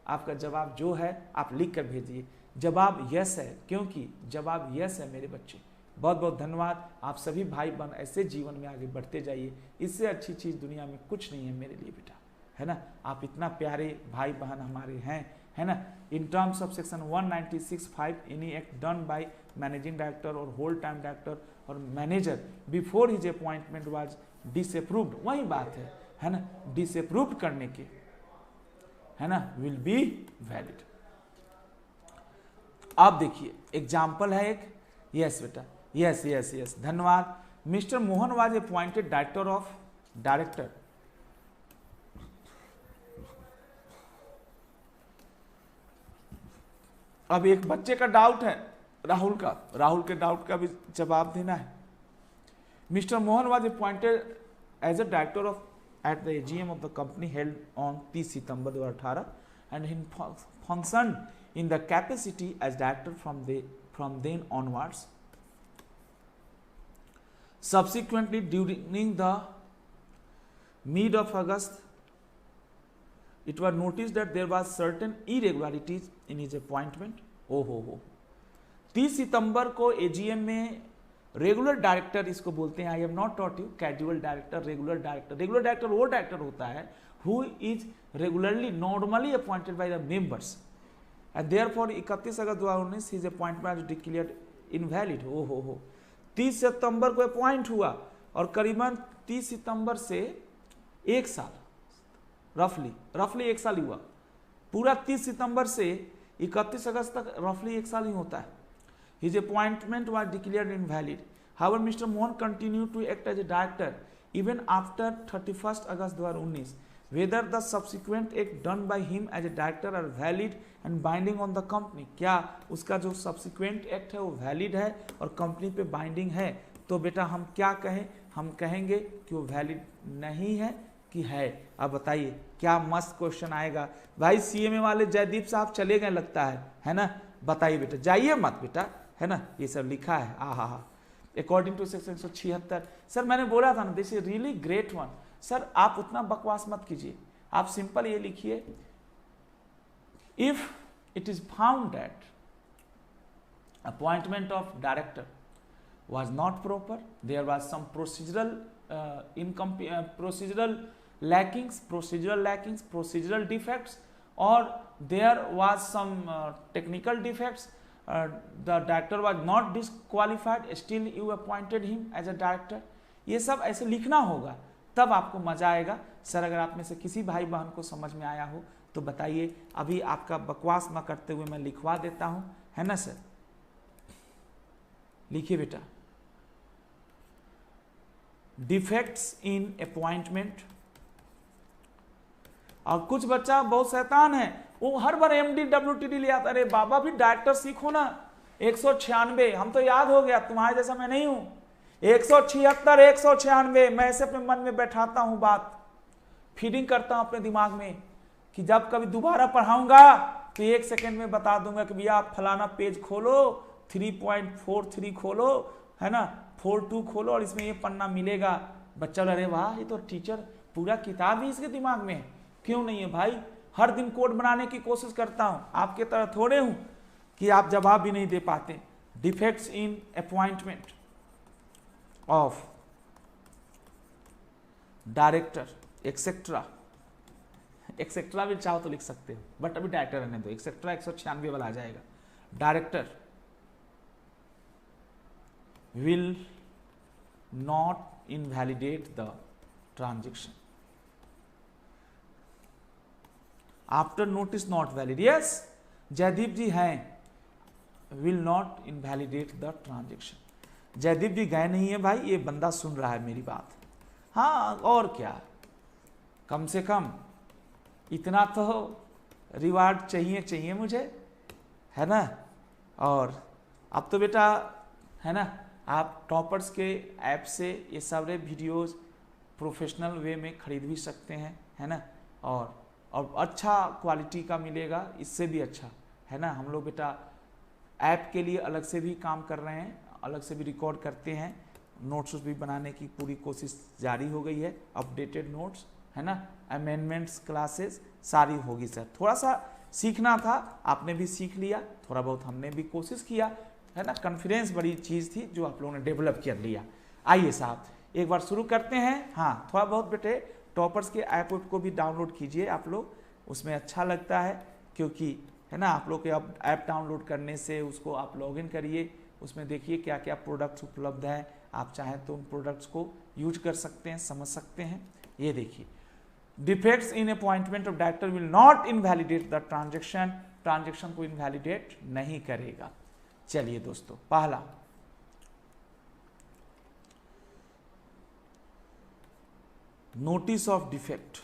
आपका जवाब जो है आप लिख कर भेजिए। जवाब यस है, क्योंकि जवाब यस है मेरे बच्चे। बहुत बहुत धन्यवाद। आप सभी भाई बहन ऐसे जीवन में आगे बढ़ते जाइए, इससे अच्छी चीज दुनिया में कुछ नहीं है मेरे लिए बेटा, है ना। आप इतना प्यारे भाई बहन हमारे हैं, है ना। In terms of section 196(5) any act done by managing director और होल टाइम डायरेक्टर और manager before his appointment was disapproved, वही बात है ना, डिसअप्रूव्ड करने के, है ना, विल बी वैलिड। आप देखिए एग्जाम्पल है एक, यस बेटा, यस धन्यवाद। Mister Mohan was appointed director. अब एक बच्चे का डाउट है, राहुल के डाउट का भी जवाब देना है। Mister Mohan was appointed as a director of at the AGM of the company held on 30 September 2018 and he functioned in the capacity as director from then onwards. Subsequently, during the mid of August, it was noticed that there was certain irregularities in his appointment. हो 30 सितंबर को AGM में regular director इसको बोलते हैं, I have not taught you, casual director, regular director. Regular director वो director होता है who is regularly normally appointed by the members and therefore 31 August 2019 his appointment was declared invalid. हो 30 सितंबर को appoint हुआ और करीबन 30 सितंबर से एक साल, रफली एक साल ही हुआ। पूरा 30 सितंबर से 31 अगस्त तक रफली एक साल ही होता है। His appointment was declared invalid. However, Mr. Mohan continued to act as a director even after 31st August 2019. Whether the subsequent act done by him as a director are valid and binding on the company, क्या उसका जो subsequent act है वो valid है और company पे binding है, तो बेटा हम क्या कहें, हम कहेंगे कि वो वैलिड नहीं है कि है। अब बताइए क्या मस्त क्वेश्चन आएगा भाई। सीएमए वाले जयदीप साहब चले गए लगता है ना। बताइए बेटा, जाइए मत बेटा, है ना, ये सब लिखा है। हा अकॉर्डिंग टू सेक्शन 176। सर मैंने बोला था ना, this is really great one. Sir आप उतना बकवास मत कीजिए, आप सिंपल ये लिखिए, if it is found that appointment of director was not proper, there was some procedural procedural defects, or there was some technical defects, the director was not disqualified, still you appointed him as a director। ये सब ऐसे लिखना होगा, तब आपको मजा आएगा। Sir अगर आप में से किसी भाई बहन को समझ में आया हो तो बताइए, अभी आपका बकवास न करते हुए मैं लिखवा देता हूं, है ना सर। लिखिए बेटा, डिफेक्ट्स इन अपॉइंटमेंट। और कुछ बच्चा बहुत शैतान है, वो हर बार एमडी डब्ल्यूटीडी ले आता। अरे बाबा भी डायरेक्टर सीखो ना। 196 हम तो याद हो गया, तुम्हारे जैसा मैं नहीं हूं। 176 196 मैं ऐसे अपने मन में बैठाता हूं, बात फीडिंग करता हूं अपने दिमाग में कि जब कभी दोबारा पढ़ाऊंगा तो 1 सेकंड में बता दूंगा कि भैया आप फलाना पेज खोलो, 3.43 खोलो, है ना, 42 खोलो और इसमें ये पन्ना मिलेगा। बच्चा अरे वाह, ये तो टीचर पूरा किताब ही इसके दिमाग में है। क्यों नहीं है भाई, हर दिन कोड बनाने की कोशिश करता हूं, आपके तरह थोड़े हूं कि आप जवाब भी नहीं दे पाते। Defects in appointment of director etcetera, etcetera भी चाहो तो लिख सकते हो, बट अभी डायरेक्टर रहने दो, एक्सेट्रा 196 वाला आ जाएगा। Director will not invalidate the transaction after notice not valid। yes, Jaydeep ji हैं, will not invalidate the transaction। Jaideep जी गए नहीं है भाई, ये बंदा सुन रहा है मेरी बात। हाँ और क्या, कम से कम इतना तो रिवार्ड चाहिए मुझे, है ना। और अब तो बेटा, है ना, आप टॉपर्स के ऐप से ये सारे वीडियोस प्रोफेशनल वे में खरीद भी सकते हैं, है ना, और अच्छा क्वालिटी का मिलेगा, इससे भी अच्छा, है ना। हम लोग बेटा ऐप के लिए अलग से भी काम कर रहे हैं, अलग से भी रिकॉर्ड करते हैं, नोट्स भी बनाने की पूरी कोशिश जारी हो गई है, अपडेटेड नोट्स, है ना, अमेंडमेंट्स क्लासेस सारी होगी सर। थोड़ा सा सीखना था, आपने भी सीख लिया, थोड़ा बहुत हमने भी कोशिश किया, है ना। कॉन्फिडेंस बड़ी चीज़ थी जो आप लोगों ने डेवलप कर लिया। आइए साहब एक बार शुरू करते हैं। हाँ थोड़ा बहुत बेटे टॉपर्स के ऐप को भी डाउनलोड कीजिए आप लोग, उसमें अच्छा लगता है, क्योंकि है ना आप लोग के अब ऐप डाउनलोड करने से उसको आप लॉगिन करिए, उसमें देखिए क्या क्या प्रोडक्ट्स उपलब्ध है, आप चाहें तो उन प्रोडक्ट्स को यूज कर सकते हैं, समझ सकते हैं। ये देखिए, defects in appointment of director will not invalidate the transaction, transaction को इनवैलिडेट नहीं करेगा। चलिए दोस्तों, पहला notice of defect.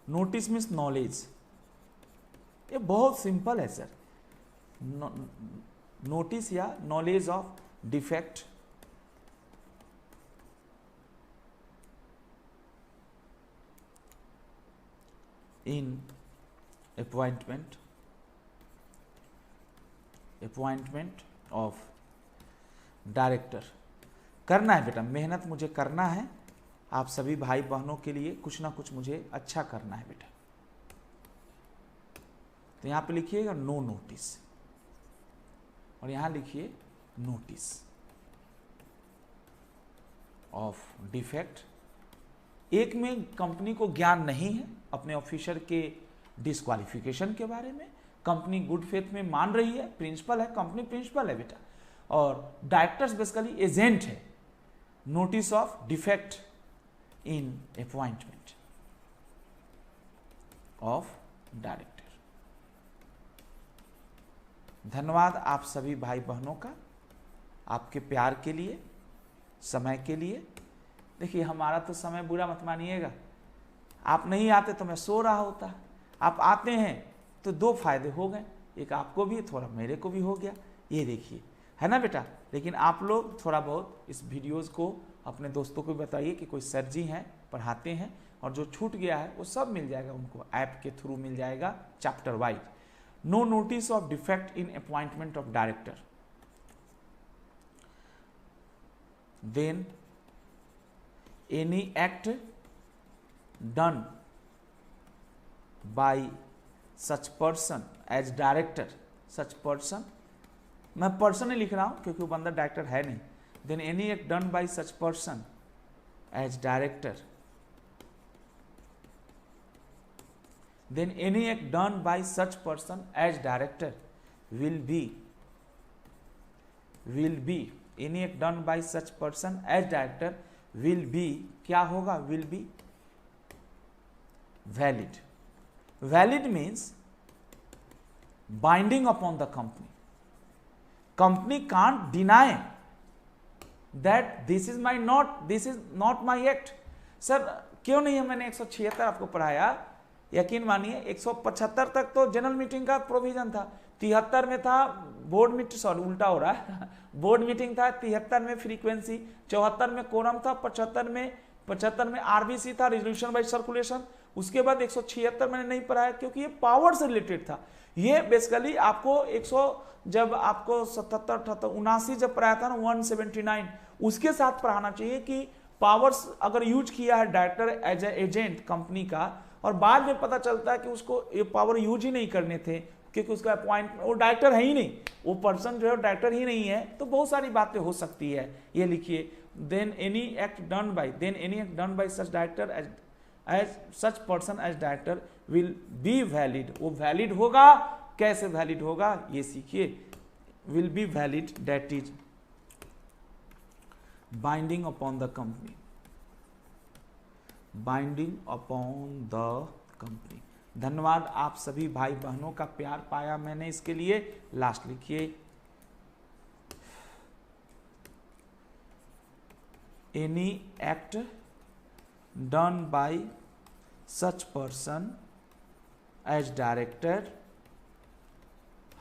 Notice means knowledge, ये बहुत सिंपल है सर। नोटिस या knowledge of defect in appointment of director। करना है बेटा, मेहनत मुझे करना है, आप सभी भाई बहनों के लिए कुछ ना कुछ मुझे अच्छा करना है बेटा। तो यहां पे लिखिएगा नो नोटिस और यहां लिखिए नोटिस ऑफ डिफेक्ट। एक में कंपनी को ज्ञान नहीं है अपने ऑफिसर के डिस्क्वालिफिकेशन के बारे में, कंपनी गुड फेथ में मान रही है, प्रिंसिपल है, कंपनी प्रिंसिपल है बेटा, और डायरेक्टर्स बेसिकली एजेंट है। Notice of defect in appointment of director. धन्यवाद आप सभी भाई बहनों का, आपके प्यार के लिए, समय के लिए। देखिए हमारा तो समय बुरा मत मानिएगा, आप नहीं आते तो मैं सो रहा होता, आप आते हैं तो दो फायदे हो गए, एक आपको भी थोड़ा मेरे को भी हो गया, ये देखिए, है ना बेटा। लेकिन आप लोग थोड़ा बहुत इस वीडियोस को अपने दोस्तों को बताइए कि कोई सर जी हैं पढ़ाते हैं, और जो छूट गया है वो सब मिल जाएगा उनको, ऐप के थ्रू मिल जाएगा chapter wise. No notice of defect in appointment of director, then any act done by such person as director, such person, मैं पर्सन ही लिख रहा हूं क्योंकि वो बंदा डायरेक्टर है नहीं, then any act done by such person as director, then any act done by such person as director will be any act done by such person as director will be, क्या होगा, will be valid. Valid means binding upon the company. Company can't deny that this is not my act. Sir क्यों नहीं है, मैंने 176 आपको पढ़ाया, यकीन मानिए 175 तक तो जनरल मीटिंग का प्रोविजन था, 73 में था बोर्ड मीटिंग, सॉरी उल्टा हो रहा है, बोर्ड मीटिंग था, 73 में फ्रीक्वेंसी, 74 में कोरम था, 75 में आरबीसी था, रिजोल्यूशन बाय सर्कुलेशन। उसके बाद 176 मैंने नहीं पढ़ाया क्योंकि ये पावर से रिलेटेड था। ये बेसिकली आपको 100 जब आपको 77 79 जब पढ़ाया था ना 179, उसके साथ पढ़ाना चाहिए कि पावर्स अगर यूज किया है director as a agent company का, और बाद में पता चलता है कि उसको ये पावर यूज ही नहीं करने थे क्योंकि उसका अपॉइंटमेंट, वो डायरेक्टर है ही नहीं, वो पर्सन जो है डायरेक्टर ही नहीं है, तो बहुत सारी बातें हो सकती है। ये लिखिए, then any act done by such director as such person as director will be valid. वो वैलिड होगा, कैसे वैलिड होगा ये सीखिए। Will be valid, that is binding upon the company, binding upon the company. धन्यवाद आप सभी भाई बहनों का प्यार पाया मैंने, इसके लिए लास्ट लिखिए, any act done by such person as director.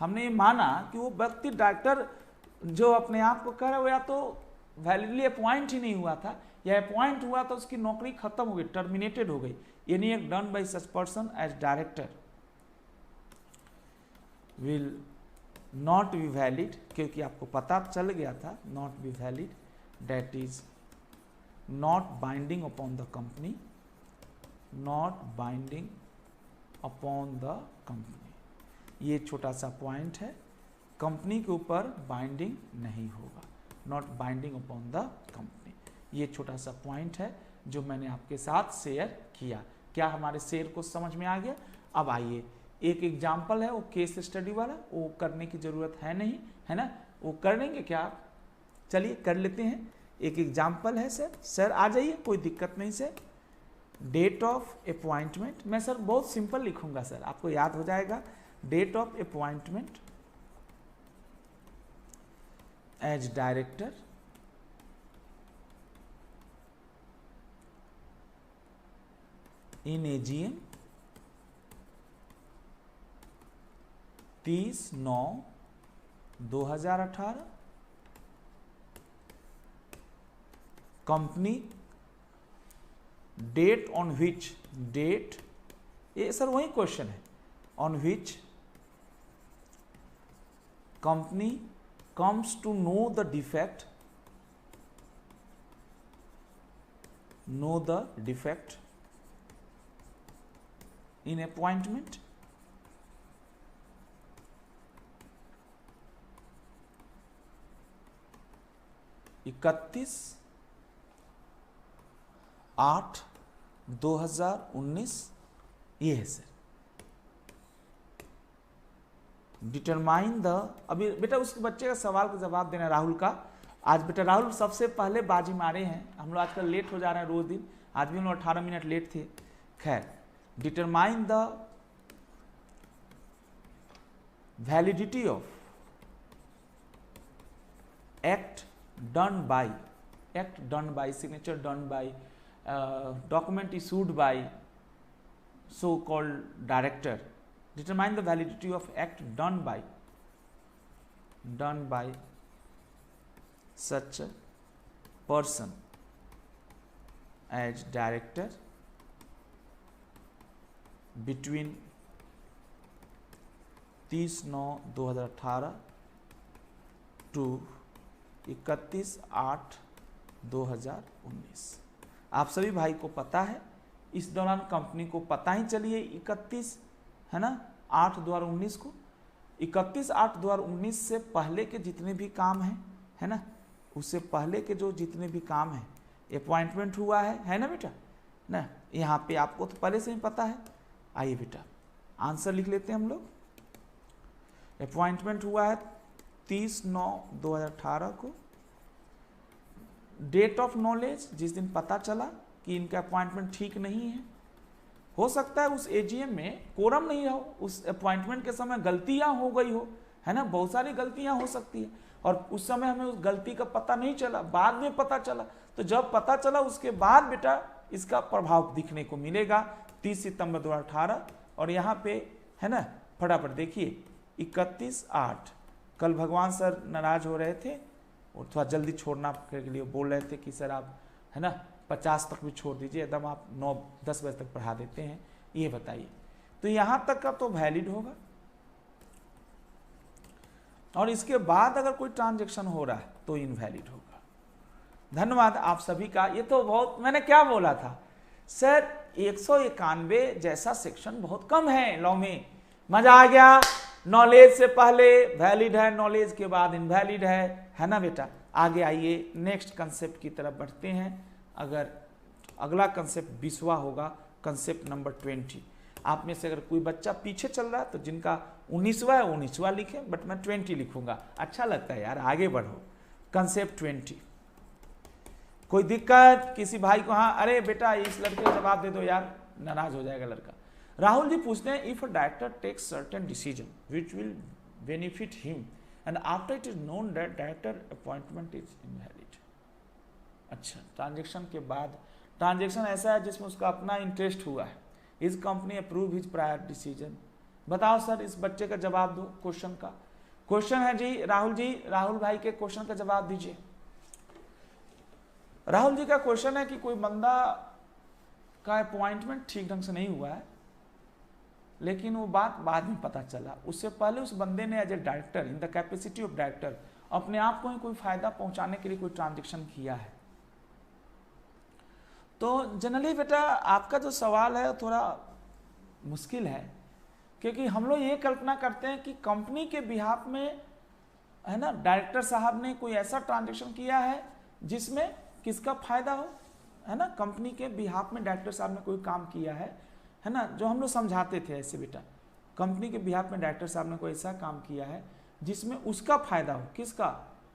हमने ये माना कि वो व्यक्ति डायरेक्टर जो अपने आप को कर रहा है वो या तो वैलिडली अपॉइंट ही नहीं हुआ था, या अपॉइंट हुआ तो उसकी नौकरी खत्म हो गई, टर्मिनेटेड हो गई। Any act done by such person as director will not be valid, क्योंकि आपको पता चल गया था, not be valid, that is not binding upon the company, not binding upon the company. ये छोटा सा पॉइंट है, कंपनी के ऊपर बाइंडिंग नहीं होगा, not binding upon the company. ये छोटा सा पॉइंट है जो मैंने आपके साथ शेयर किया। क्या हमारे शेयर को समझ में आ गया? अब आइए, एक एग्जाम्पल है वो केस स्टडी वाला, वो करने की जरूरत है नहीं, है ना, वो कर लेंगे क्या आप? चलिए कर लेते हैं। एक एग्जाम्पल है सर आ जाइए, कोई दिक्कत नहीं सर। डेट ऑफ अपॉइंटमेंट, मैं सर बहुत सिंपल लिखूंगा सर, आपको याद हो जाएगा। Date of appointment as director in AGM 30/9/2018। Company date on which, date, ये सर वही क्वेश्चन है, on which company comes to know the defect know the defect in appointment, इकतीस 8/2019 ये है सर। डिटरमाइन द, अभी बेटा उस बच्चे का सवाल का जवाब देना राहुल का। आज बेटा राहुल सबसे पहले बाजी मारे हैं, हम लोग आजकल लेट हो जा रहे हैं रोज दिन, आज भी हम लोग 18 मिनट लेट थे। खैर, determine the validity of act done bye, act done bye, signature done by, document issued by so called director. Determine the validity of act done by such a person as director between 30/9/2018 to 31/8/2019। आप सभी भाई को पता है, इस दौरान company को पता ही चलिए 31 है ना 8/2019 को, 31/8/2019 से पहले के जितने भी काम हैं है ना, उससे पहले के जो जितने भी काम हैं, अपॉइंटमेंट हुआ है ना बेटा ना, यहाँ पे आपको तो पहले से ही पता है। आइए बेटा आंसर लिख लेते हैं हम लोग। अपॉइंटमेंट हुआ है 30/9/2018 को। डेट ऑफ नॉलेज, जिस दिन पता चला कि इनका अपॉइंटमेंट ठीक नहीं है, हो सकता है उस एजीएम में कोरम नहीं हो, उस अपॉइंटमेंट के समय गलतियां हो गई हो है ना, बहुत सारी गलतियां हो सकती है, और उस समय हमें उस गलती का पता नहीं चला, बाद में पता चला। तो जब पता चला उसके बाद बेटा इसका प्रभाव दिखने को मिलेगा 30 सितंबर 2018। और यहाँ पे है ना फटाफट देखिए 31/8, कल भगवान सर नाराज हो रहे थे और थोड़ा जल्दी छोड़ना के लिए बोल रहे थे कि सर आप है ना 50 तक भी छोड़ दीजिए, एकदम आप 9-10 बजे तक पढ़ा देते हैं। ये बताइए, तो यहाँ तक का तो वैलिड होगा, और इसके बाद अगर कोई ट्रांजैक्शन हो रहा है तो इनवैलिड होगा। धन्यवाद आप सभी का। ये तो बहुत, मैंने क्या बोला था सर 191 जैसा सेक्शन बहुत कम है लॉ में, मजा आ गया। नॉलेज से पहले वैलिड है, नॉलेज के बाद इनवैलिड है ना बेटा। आगे आइए नेक्स्ट कंसेप्ट की तरफ बढ़ते हैं। अगर अगला कंसेप्ट 20वां होगा, कंसेप्ट नंबर 20। आप में से अगर कोई बच्चा पीछे चल रहा है तो जिनका 19वां है 19वां लिखें, बट मैं 20 लिखूंगा, अच्छा लगता है यार, आगे बढ़ो। कंसेप्ट 20, कोई दिक्कत किसी भाई को? हाँ, अरे बेटा इस लड़के को जवाब दे दो यार, नाराज हो जाएगा लड़का। राहुल जी पूछते हैं, if a director takes certain decision which will benefit him and after it is known that director appointment is invalid. अच्छा, ट्रांजैक्शन के बाद, ट्रांजैक्शन ऐसा है जिसमें उसका अपना इंटरेस्ट हुआ है, is company approve his prior decision. बताओ सर इस बच्चे का जवाब दो, क्वेश्चन का। क्वेश्चन है जी, राहुल भाई के क्वेश्चन का जवाब दीजिए। राहुल जी का क्वेश्चन है कि कोई बंदा का अपॉइंटमेंट ठीक ढंग से नहीं हुआ है, लेकिन वो बात बाद में पता चला, उससे पहले उस बंदे ने as a director in the capacity of director अपने आप को ही कोई फायदा पहुंचाने के लिए कोई ट्रांजैक्शन किया है। तो जनरली बेटा आपका जो सवाल है थोड़ा मुश्किल है, क्योंकि हम लोग ये कल्पना करते हैं कि कंपनी के बिहाफ में है ना डायरेक्टर साहब ने कोई ऐसा ट्रांजैक्शन किया है जिसमें किसका फायदा हो, है ना, कंपनी के बिहाफ में डायरेक्टर साहब ने कोई काम किया है ना, जो हम लोग समझाते थे ऐसे बेटा, कंपनी के बिहाफ में डायरेक्टर साहब ने कोई ऐसा काम किया है जिसमें उसका फायदा हो, किसका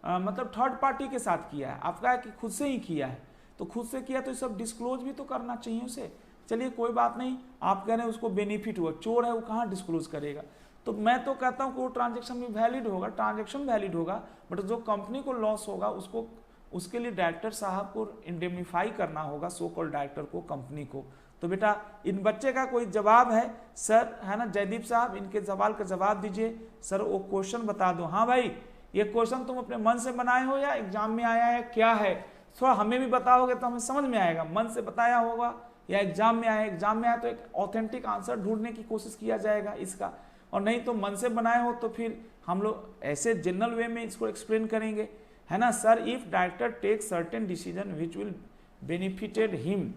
मतलब थर्ड पार्टी के साथ किया है। आपका है कि खुद से ही किया है, तो खुद से किया तो सब डिस्क्लोज भी तो करना चाहिए उसे। चलिए कोई बात नहीं, आप कह रहे हैं उसको बेनिफिट हुआ, चोर है वो कहाँ डिस्क्लोज करेगा। तो मैं तो कहता हूँ कि वो ट्रांजेक्शन भी वैलिड होगा, ट्रांजेक्शन वैलिड होगा, बट जो कंपनी को लॉस होगा उसको, उसके लिए डायरेक्टर साहब को इंडेमनीफाई करना होगा, सो कॉल्ड डायरेक्टर को, कंपनी को। तो बेटा इन बच्चे का कोई जवाब है सर, है ना जयदीप साहब, इनके सवाल का जवाब दीजिए सर, वो क्वेश्चन बता दो। हाँ भाई, ये क्वेश्चन तुम अपने मन से बनाए हो या एग्जाम में आया है, क्या है, थोड़ा हमें भी बताओगे तो हमें समझ में आएगा, मन से बताया होगा या एग्जाम में आया। एग्जाम में आया तो एक ऑथेंटिक आंसर ढूंढने की कोशिश किया जाएगा इसका, और नहीं तो मन से बनाए हो तो फिर हम लोग ऐसे जनरल वे में इसको एक्सप्लेन करेंगे, है ना। Sir if director take certain decision which will benefited him,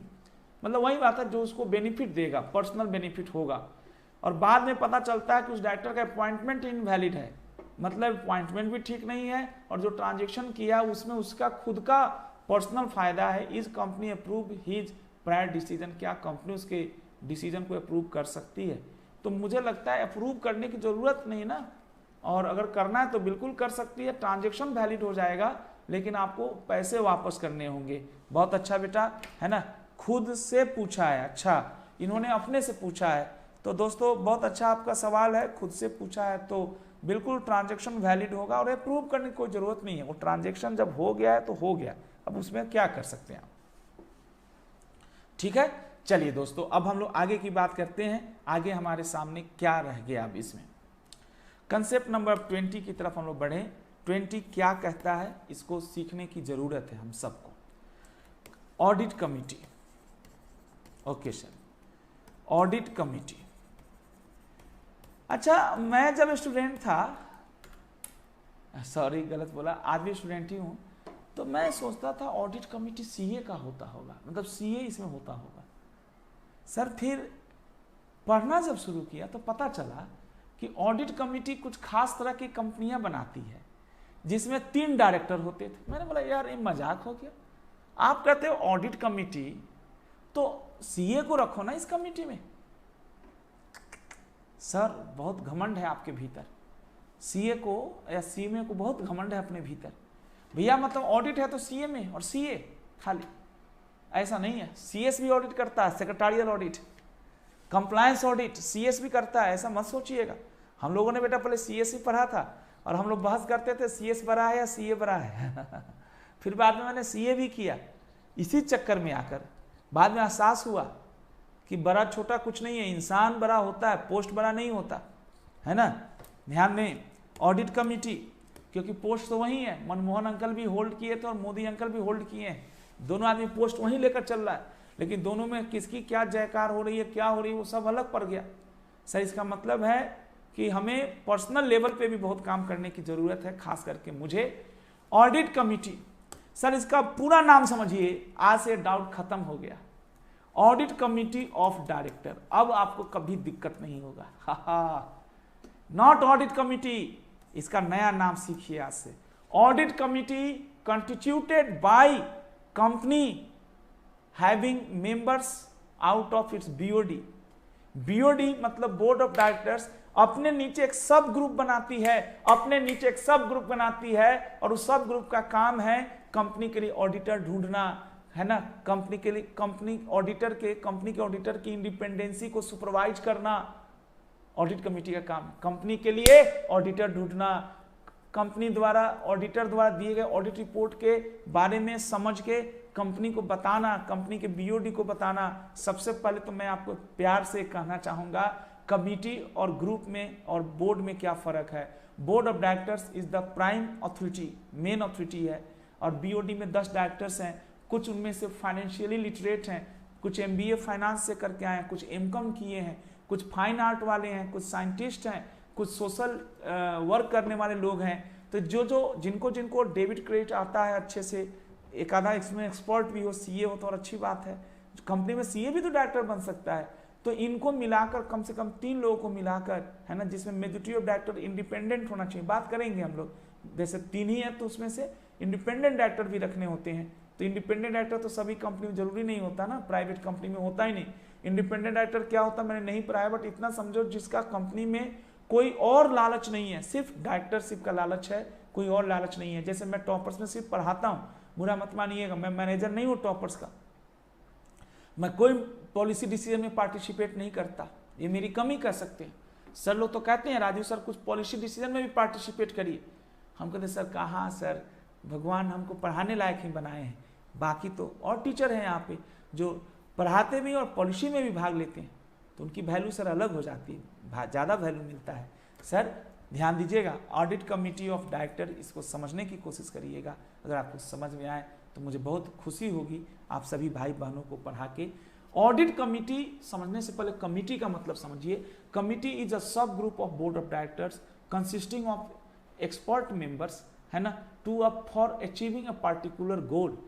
मतलब वही बात है जो उसको बेनिफिट देगा, पर्सनल बेनिफिट होगा। और बाद में पता चलता है कि उस डायरेक्टर का अपॉइंटमेंट इनवैलिड है, मतलब अपॉइंटमेंट भी ठीक नहीं है और जो ट्रांजेक्शन किया उसमें उसका खुद का पर्सनल फायदा है। Is company approve his prior decision, क्या कंपनी उसके डिसीजन को अप्रूव कर सकती है? तो मुझे लगता है अप्रूव करने की जरूरत नहीं ना, और अगर करना है तो बिल्कुल कर सकती है, ट्रांजेक्शन वैलिड हो जाएगा, लेकिन आपको पैसे वापस करने होंगे। बहुत अच्छा बेटा, है ना, खुद से पूछा है, अच्छा इन्होंने अपने से पूछा है। तो दोस्तों बहुत अच्छा आपका सवाल है, खुद से पूछा है तो बिल्कुल ट्रांजेक्शन वैलिड होगा और अप्रूव करने की कोई जरूरत नहीं है। वो ट्रांजेक्शन जब हो गया है तो हो गया, अब उसमें क्या कर सकते हैं आप, ठीक है। चलिए दोस्तों अब हम लोग आगे की बात करते हैं, आगे हमारे सामने क्या रह गया अब इसमें। कंसेप्ट नंबर 20 की तरफ हम लोग बढ़े। 20 क्या कहता है, इसको सीखने की जरूरत है हम सबको। Audit committee, okay sir, audit committee. अच्छा, मैं जब स्टूडेंट था, सॉरी गलत बोला, आज भी स्टूडेंट ही हूं, तो मैं सोचता था ऑडिट कमिटी सीए का होता होगा, मतलब सीए इसमें होता होगा। सर फिर पढ़ना जब शुरू किया तो पता चला कि ऑडिट कमिटी कुछ खास तरह की कंपनियां बनाती है जिसमें 3 डायरेक्टर होते थे। मैंने बोला यार ये मजाक हो गया, आप कहते हो ऑडिट कमिटी, तो सीए को रखो ना इस कमिटी में। सर बहुत घमंड है आपके भीतर, सीए को या सीएमए को बहुत घमंड है अपने भीतर। भैया मतलब ऑडिट है तो सीए में और सीए खाली, ऐसा नहीं है। सीएस भी ऑडिट करता है, secretarial audit, compliance audit CS भी करता है, ऐसा मत सोचिएगा। हम लोगों ने बेटा पहले सीएस ही पढ़ा था और हम लोग बहस करते थे सीएस बड़ा है या सीए बड़ा है फिर बाद में मैंने सीए भी किया, इसी चक्कर में आकर बाद में एहसास हुआ कि बड़ा छोटा कुछ नहीं है, इंसान बड़ा होता है, पोस्ट बड़ा नहीं होता है ना। ध्यान दें, ऑडिट कमिटी, क्योंकि पोस्ट तो वही है, मनमोहन अंकल भी होल्ड किए थे और मोदी अंकल भी होल्ड किए हैं, दोनों आदमी पोस्ट वहीं लेकर चल रहा है, लेकिन दोनों में किसकी क्या जयकार हो रही है, क्या हो रही है, वो सब अलग पड़ गया। सर इसका मतलब है कि हमें पर्सनल लेवल पे भी बहुत काम करने की जरूरत है, खास करके मुझे। ऑडिट कमिटी, सर इसका पूरा नाम समझिए, आज से डाउट खत्म हो गया, ऑडिट कमिटी ऑफ डायरेक्टर। अब आपको कभी दिक्कत नहीं होगा, नॉट ऑडिट कमिटी, इसका नया नाम सीखिए आज से। Audit committee constituted by company having members out of its BOD. BOD मतलब बोर्ड ऑफ डायरेक्टर्स अपने नीचे एक सब ग्रुप बनाती है, अपने नीचे एक सब ग्रुप बनाती है, और उस सब ग्रुप का काम है कंपनी के लिए ऑडिटर ढूंढना, है ना, कंपनी के लिए, कंपनी ऑडिटर के, कंपनी के ऑडिटर की इंडिपेंडेंसी को सुपरवाइज करना ऑडिट कमेटी का काम। कंपनी के लिए ऑडिटर ढूंढना, कंपनी द्वारा, ऑडिटर द्वारा दिए गए ऑडिट रिपोर्ट के बारे में समझ के कंपनी को बताना, कंपनी के बीओडी को बताना। सबसे पहले तो मैं आपको प्यार से कहना चाहूंगा, कमिटी और ग्रुप में और बोर्ड में क्या फर्क है। Board of directors is the prime authority, main authority है, और बीओडी में 10 डायरेक्टर्स हैं, कुछ उनमें से फाइनेंशियली लिटरेट हैं, कुछ एमबीए फाइनेंस से करके आए हैं, कुछ एमकॉम किए हैं, कुछ फाइन आर्ट वाले हैं, कुछ साइंटिस्ट हैं, कुछ सोशल वर्क करने वाले लोग हैं। तो जो जिनको डेबिट क्रेडिट आता है अच्छे से, एक आधा इसमें एक्सपर्ट भी हो, सीए हो तो और अच्छी बात है, कंपनी में सीए भी तो डायरेक्टर बन सकता है। तो इनको मिलाकर कम से कम 3 लोगों को मिलाकर, है ना, जिसमें मेजॉरिटी ऑफ डायरेक्टर इंडिपेंडेंट होना चाहिए। बात करेंगे हम लोग, जैसे 3 ही है तो उसमें से इंडिपेंडेंट डायरेक्टर भी रखने होते हैं। तो इंडिपेंडेंट डायरेक्टर तो सभी कंपनी में जरूरी नहीं होता ना, प्राइवेट कंपनी में होता ही नहीं। इंडिपेंडेंट डायरेक्टर क्या होता है मैंने नहीं पढ़ाया, बट इतना समझो जिसका कंपनी में कोई और लालच नहीं है, सिर्फ डायरेक्टरशिप का लालच है, कोई और लालच नहीं है। जैसे मैं टॉपर्स में सिर्फ पढ़ाता हूँ, बुरा मत मानिएगा, मैं मैनेजर नहीं हूँ टॉपर्स का, मैं कोई पॉलिसी डिसीजन में पार्टिसिपेट नहीं करता, ये मेरी कमी कर सकते हैं। सर लोग तो कहते हैं राजीव सर कुछ पॉलिसी डिसीजन में भी पार्टिसिपेट करिए। हम कहते सर कहाँ सर, भगवान हमको पढ़ाने लायक ही बनाए हैं, बाकी तो और टीचर हैं यहाँ पे जो पढ़ाते भी और पॉलिसी में भी भाग लेते हैं, तो उनकी वैल्यू सर अलग हो जाती है, ज़्यादा वैल्यू मिलता है। सर ध्यान दीजिएगा, ऑडिट कमिटी ऑफ डायरेक्टर, इसको समझने की कोशिश करिएगा। अगर आपको समझ में आए तो मुझे बहुत खुशी होगी आप सभी भाई बहनों को पढ़ा के। ऑडिट कमिटी समझने से पहले कमिटी का मतलब समझिए। Committee is a sub group of board of directors consisting of expert members, है ना, to up for achieving a particular goal.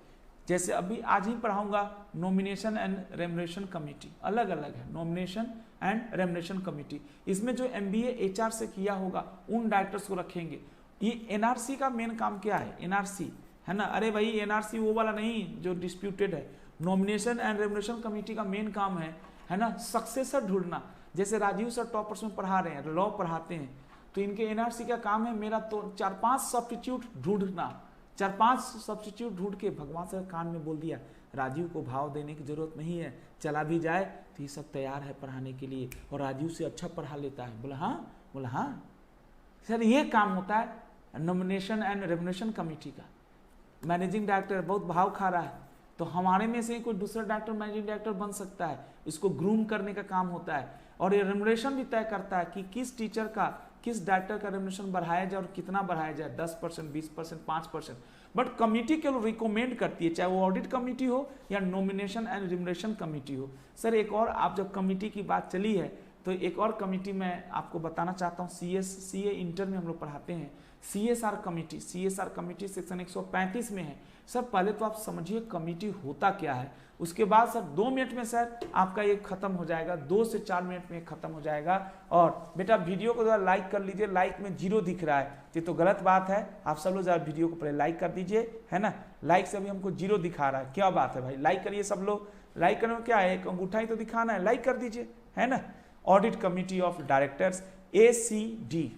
जैसे अभी आज ही पढ़ाऊंगा नॉमिनेशन एंड रेमुनरेशन कमेटी, अलग अलग है नॉमिनेशन एंड रेमुनरेशन कमेटी। इसमें जो MBA HR से किया होगा उन डायरेक्टर्स को रखेंगे। ये NRC का मेन काम क्या है, NRC है ना, अरे भाई NRC वो वाला नहीं जो डिस्प्यूटेड है। नॉमिनेशन एंड रेमुनरेशन कमेटी का मेन काम है ना, सक्सेसर ढूंढना। जैसे राजीव सर टॉपर्स में पढ़ा रहे हैं, लॉ पढ़ाते हैं, तो इनके NRC का काम है मेरा तो 4-5 सब्स्टिट्यूट ढूंढना, 4-5 सब्स्टिट्यूट ढूंढ के भगवान सर कान में बोल दिया राजीव को भाव देने की जरूरत नहीं है, चला भी जाए तो ये सब तैयार है पढ़ाने के लिए और राजीव से अच्छा पढ़ा लेता है। बोला हाँ सर, ये काम होता है नॉमिनेशन एंड रेमुनरेशन कमेटी का। मैनेजिंग डायरेक्टर बहुत भाव खा रहा है तो हमारे में से कोई दूसरा डायरेक्टर मैनेजिंग डायरेक्टर बन सकता है, इसको ग्रूम करने का काम होता है। और ये रेमुनरेशन भी तय करता है कि किस टीचर का, किस डायरेक्टर का रेमुनरेशन बढ़ाया जाए और कितना बढ़ाया जाए, 10%, 20%, 5%। बट कमेटी केवल रिकमेंड करती है, चाहे वो ऑडिट कमेटी हो या नॉमिनेशन एंड रेमुनरेशन कमेटी हो। सर एक और, आप जब कमेटी की बात चली है तो एक और कमेटी मैं आपको बताना चाहता हूँ। CA इंटर में हम लोग पढ़ाते हैं CSR कमेटी सेक्शन 135 में है। सर पहले तो आप समझिए कमेटी होता क्या है, उसके बाद सर 2 मिनट में सर आपका ये खत्म हो जाएगा, 2 से 4 मिनट में खत्म हो जाएगा। और बेटा वीडियो को जरा लाइक कर लीजिए, लाइक में 0 दिख रहा है, ये तो गलत बात है। आप सब लोग जरा वीडियो को पहले लाइक कर दीजिए, है ना। लाइक से अभी हमको 0 दिखा रहा है, क्या बात है भाई, लाइक करिए सब लोग। लाइक करने में क्या है, एक अंगूठा ही तो दिखाना है, लाइक कर दीजिए, है ना। Audit committee of directors ACD,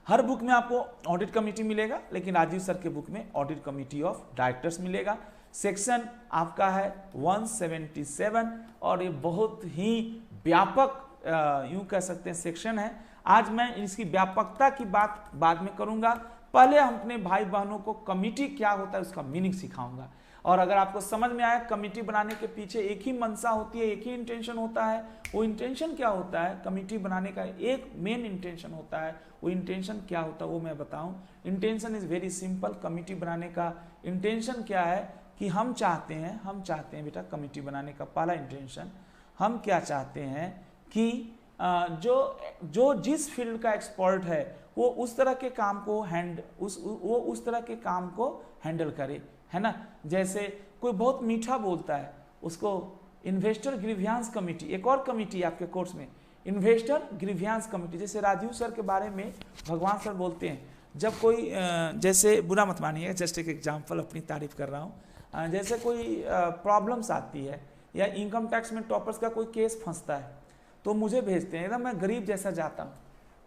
her book में आपको ऑडिट कमेटी मिलेगा, लेकिन राजीव सर के बुक में ऑडिट कमेटी ऑफ डायरेक्टर्स मिलेगा। सेक्शन आपका है 177 और ये बहुत ही व्यापक यूं कह सकते हैं सेक्शन है। आज मैं इसकी व्यापकता की बात बाद में करूंगा, पहले हम अपने भाई बहनों को कमेटी क्या होता है उसका मीनिंग सिखाऊंगा। और अगर आपको समझ में आया कमेटी बनाने के पीछे एक ही मंशा होती है, एक ही इंटेंशन होता है, वो इंटेंशन क्या होता है, कमेटी बनाने का एक मेन इंटेंशन होता है, वो इंटेंशन क्या होता है वो मैं बताऊं। Intention is very simple. Committee बनाने का इंटेंशन क्या है कि हम चाहते हैं बेटा कमेटी बनाने का पहला इंटेंशन, हम क्या चाहते हैं कि जो जिस फील्ड का एक्सपर्ट है वो उस तरह के काम को उस तरह के काम को हैंडल करे, है ना। जैसे कोई बहुत मीठा बोलता है, उसको इन्वेस्टर ग्रीवियांस कमेटी, एक और कमेटी आपके कोर्स में इन्वेस्टर ग्रीवियांस कमेटी। जैसे राजीव सर के बारे में भगवान सर बोलते हैं, जब कोई जैसे बुरा मत मानिए, जस्ट एक एग्जांपल अपनी तारीफ कर रहा हूँ, जैसे कोई प्रॉब्लम्स आती है या इनकम टैक्स में टॉपर्स का कोई केस फंसता है तो मुझे भेजते हैं, एकदम मैं गरीब जैसा जाता हूँ,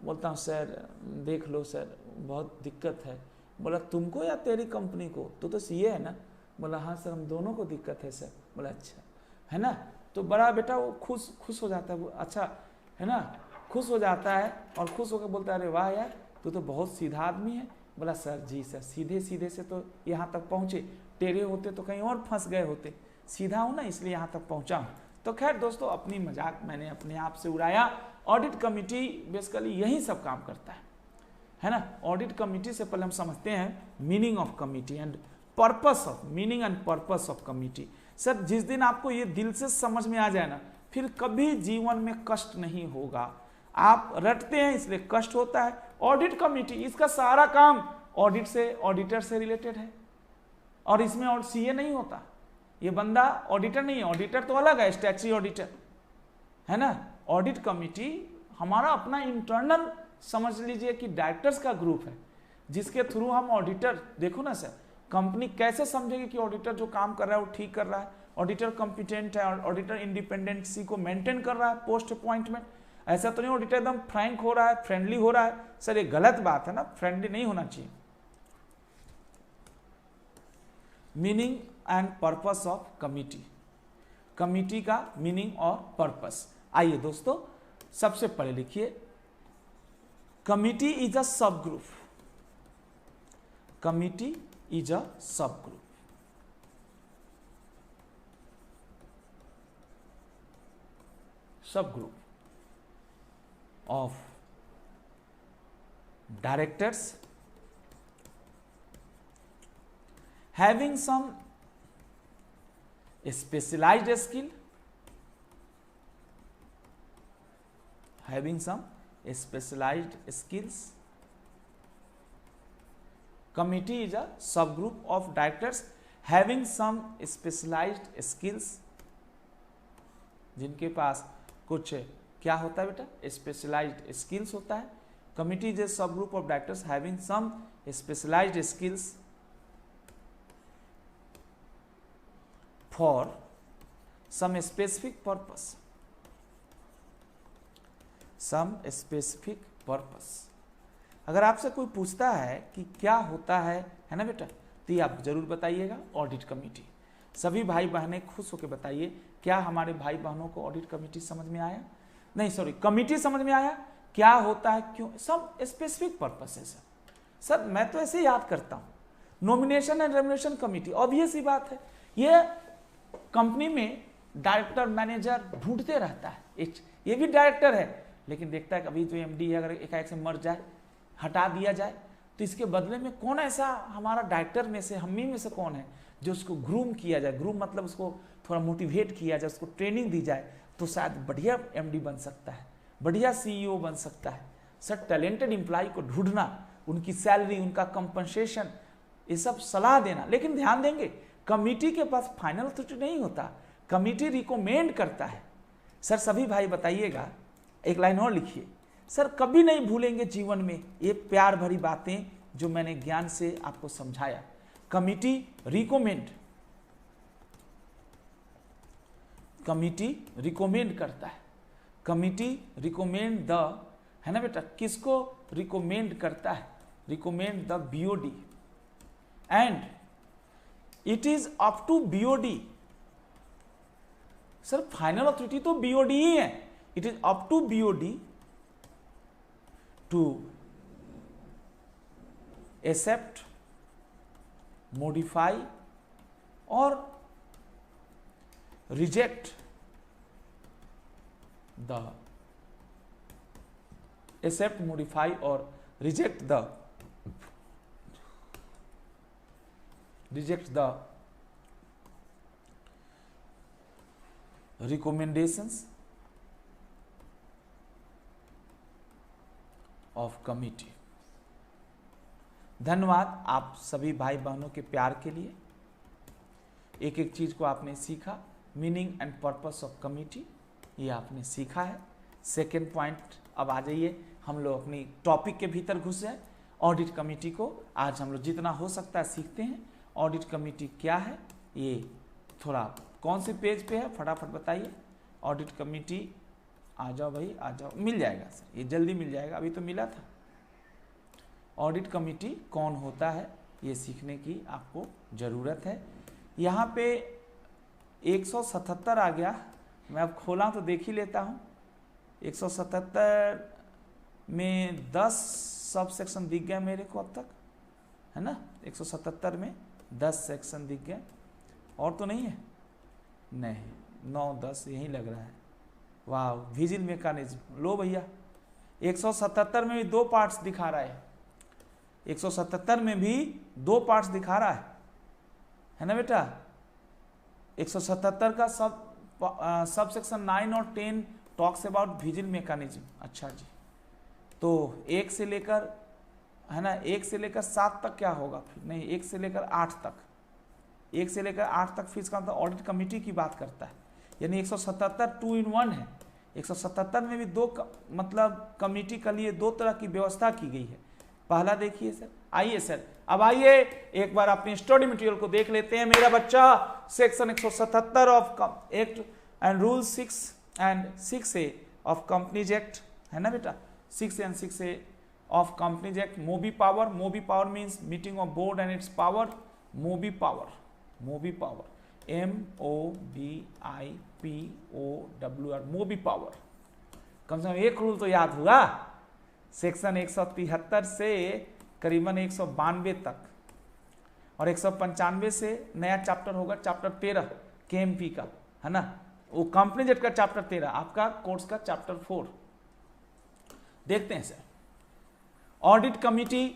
बोलता हूँ सर देख लो सर बहुत दिक्कत है। बोला तुमको या तेरी कंपनी को, तो CA है ना। बोला हाँ सर हम दोनों को दिक्कत है सर। बोला अच्छा है ना, तो बड़ा बेटा वो खुश हो जाता है, वो अच्छा है ना, खुश हो जाता है और खुश होकर बोलता है अरे वाह यार तू तो बहुत सीधा आदमी है। बोला सर जी सर, सीधे सीधे से तो यहाँ तक पहुँचे, टेढ़े होते तो कहीं और फंस गए होते, सीधा हूँ ना इसलिए यहाँ तक पहुँचा हूँ। तो खैर दोस्तों अपनी मजाक मैंने अपने आप से उड़ाया। ऑडिट कमेटी बेसिकली यही सब काम करता है ना। ऑडिट कमेटी से पहले हम समझते हैं meaning of committee and purpose of meaning and purpose of committee. Sir जिस दिन आपको ये दिल से समझ में आ जाए ना, फिर कभी जीवन में कष्ट नहीं होगा। आप रटते हैं इसलिए कष्ट होता है। ऑडिट कमेटी इसका सारा काम ऑडिट से, ऑडिटर से रिलेटेड है और इसमें और CA नहीं होता, ये बंदा ऑडिटर नहीं है, ऑडिटर तो अलग है, स्टैट्यूटरी ऑडिटर है ना। ऑडिट कमेटी हमारा अपना इंटरनल समझ लीजिए कि डायरेक्टर्स का ग्रुप है जिसके थ्रू हम ऑडिटर, देखो ना सर कंपनी कैसे समझेगी कि ऑडिटर जो काम कर रहा है वो ठीक कर रहा है, ऑडिटर कॉम्पिटेंट है और ऑडिटर इंडिपेंडेंसी को मेंटेन कर रहा है पोस्ट अपॉइंटमेंट। ऐसा तो नहीं ऑडिटर एकदम फ्रैंक हो रहा है, फ्रेंडली हो रहा है। सर ये गलत बात है ना, फ्रेंडली नहीं होना चाहिए। Meaning and purpose of committee, committee का मीनिंग और पर्पस। आइए दोस्तों सबसे पहले लिखिए committee is a sub group, committee is a sub group. सब group of directors having some specialized skill, having some specialized skills. Committee is a subgroup of directors having some specialised skills, जिनके पास कुछ क्या होता है बेटा, specialised skills होता है। कमिटी इज ए सब group of directors having some specialised skills for some specific purpose, some specific purpose. अगर आपसे कोई पूछता है कि क्या होता है ना बेटा, तो ये आप जरूर बताइएगा ऑडिट कमेटी। सभी भाई बहनें खुश होकर बताइए, क्या हमारे भाई बहनों को ऑडिट कमेटी समझ में आया? नहीं सॉरी, कमेटी समझ में आया, क्या होता है, क्यों, सब स्पेसिफिक पर्पस है सर मैं तो ऐसे याद करता हूँ। Nomination and remuneration committee, obvious ही बात है, ये कंपनी में डायरेक्टर मैनेजर ढूंढते रहता है। ये भी डायरेक्टर है, लेकिन देखता है कि अभी जो एमडी है अगर एकाएक से मर जाए, हटा दिया जाए, तो इसके बदले में कौन ऐसा हमारा डायरेक्टर में से, हम ही में से कौन है जो उसको ग्रूम किया जाए, ग्रूम मतलब उसको थोड़ा मोटिवेट किया जाए, उसको ट्रेनिंग दी जाए, तो शायद बढ़िया एमडी बन सकता है, बढ़िया सीईओ बन सकता है। सर टैलेंटेड एम्प्लॉय को ढूंढना, उनकी सैलरी, उनका कंपनसेशन, ये सब सलाह देना। लेकिन ध्यान देंगे, कमिटी के पास फाइनल अथॉरिटी नहीं होता, कमिटी रिकमेंड करता है। सर सभी भाई बताइएगा, एक लाइन और लिखिए, सर कभी नहीं भूलेंगे जीवन में ये प्यार भरी बातें जो मैंने ज्ञान से आपको समझाया। कमिटी रिकमेंड, कमिटी रिकमेंड करता है, कमिटी रिकमेंड द, है ना बेटा, किसको रिकमेंड करता है, recommend the BOD, and it is up to BOD. Sir final authority तो बीओडी ही है, it is up to BOD to accept, modify और रिजेक्ट द, एक्सेप्ट, मॉडिफाई और reject the, recommendations of committee। धन्यवाद आप सभी भाई बहनों के प्यार के लिए। एक एक चीज को आपने सीखा, meaning and purpose of committee, ये आपने सीखा है। सेकेंड पॉइंट, अब आ जाइए, हम लोग अपनी टॉपिक के भीतर घुसे हैं। ऑडिट कमिटी को आज हम लोग जितना हो सकता है सीखते हैं। ऑडिट कमिटी क्या है, ये थोड़ा कौन से पेज पे है फटाफट बताइए। ऑडिट कमिटी, आ जाओ भाई आ जाओ, मिल जाएगा सर, ये जल्दी मिल जाएगा, अभी तो मिला था। ऑडिट कमिटी कौन होता है ये सीखने की आपको ज़रूरत है। यहाँ पे 177 आ गया, मैं अब खोला तो देख ही लेता हूँ। 177 में 10 सब सेक्शन दिख गया मेरे को अब तक, है ना। 177 में 10 सेक्शन दिख गया, और तो नहीं है, नहीं 9-10 यही लग रहा है। वाह, विजिल मैकेनिज्म, लो भैया 177 में भी 2 पार्ट्स दिखा रहा है, 177 में भी 2 पार्ट्स दिखा रहा है ना बेटा। 177 का सब सेक्शन 9 और 10 टॉक्स अबाउट विजिल मैकेनिज्म। अच्छा जी, तो 1 से लेकर, है ना, 1 से लेकर 7 तक क्या होगा फिर, नहीं 1 से लेकर 8 तक, 1 से लेकर 8 तक फिर इसका मतलब ऑडिट कमेटी की बात करता है, यानी 177 2 in 1 है। 177 में भी 2 मतलब कमेटी के लिए 2 तरह की व्यवस्था की गई है। पहला देखिए सर, आइए सर, अब आइए एक बार अपने स्टडी मटेरियल को देख लेते हैं मेरा बच्चा। Section 177 of act and rule 6 and 6A of companies act, है ना बेटा, 6 and 6A of companies act. Mobi power, mobi power means meeting of board and its power. Mobi power, mobi power, MOBIPOWR, mobi power. कम से कम एक rule तो याद हुआ, सेक्शन 173 से करीबन 192 तक, और 195 से नया चैप्टर होगा, चैप्टर 13 KMP का, है ना, वो कंपनी जेट का चैप्टर 13, आपका कोर्स का चैप्टर 4। देखते हैं सर, ऑडिट कमिटी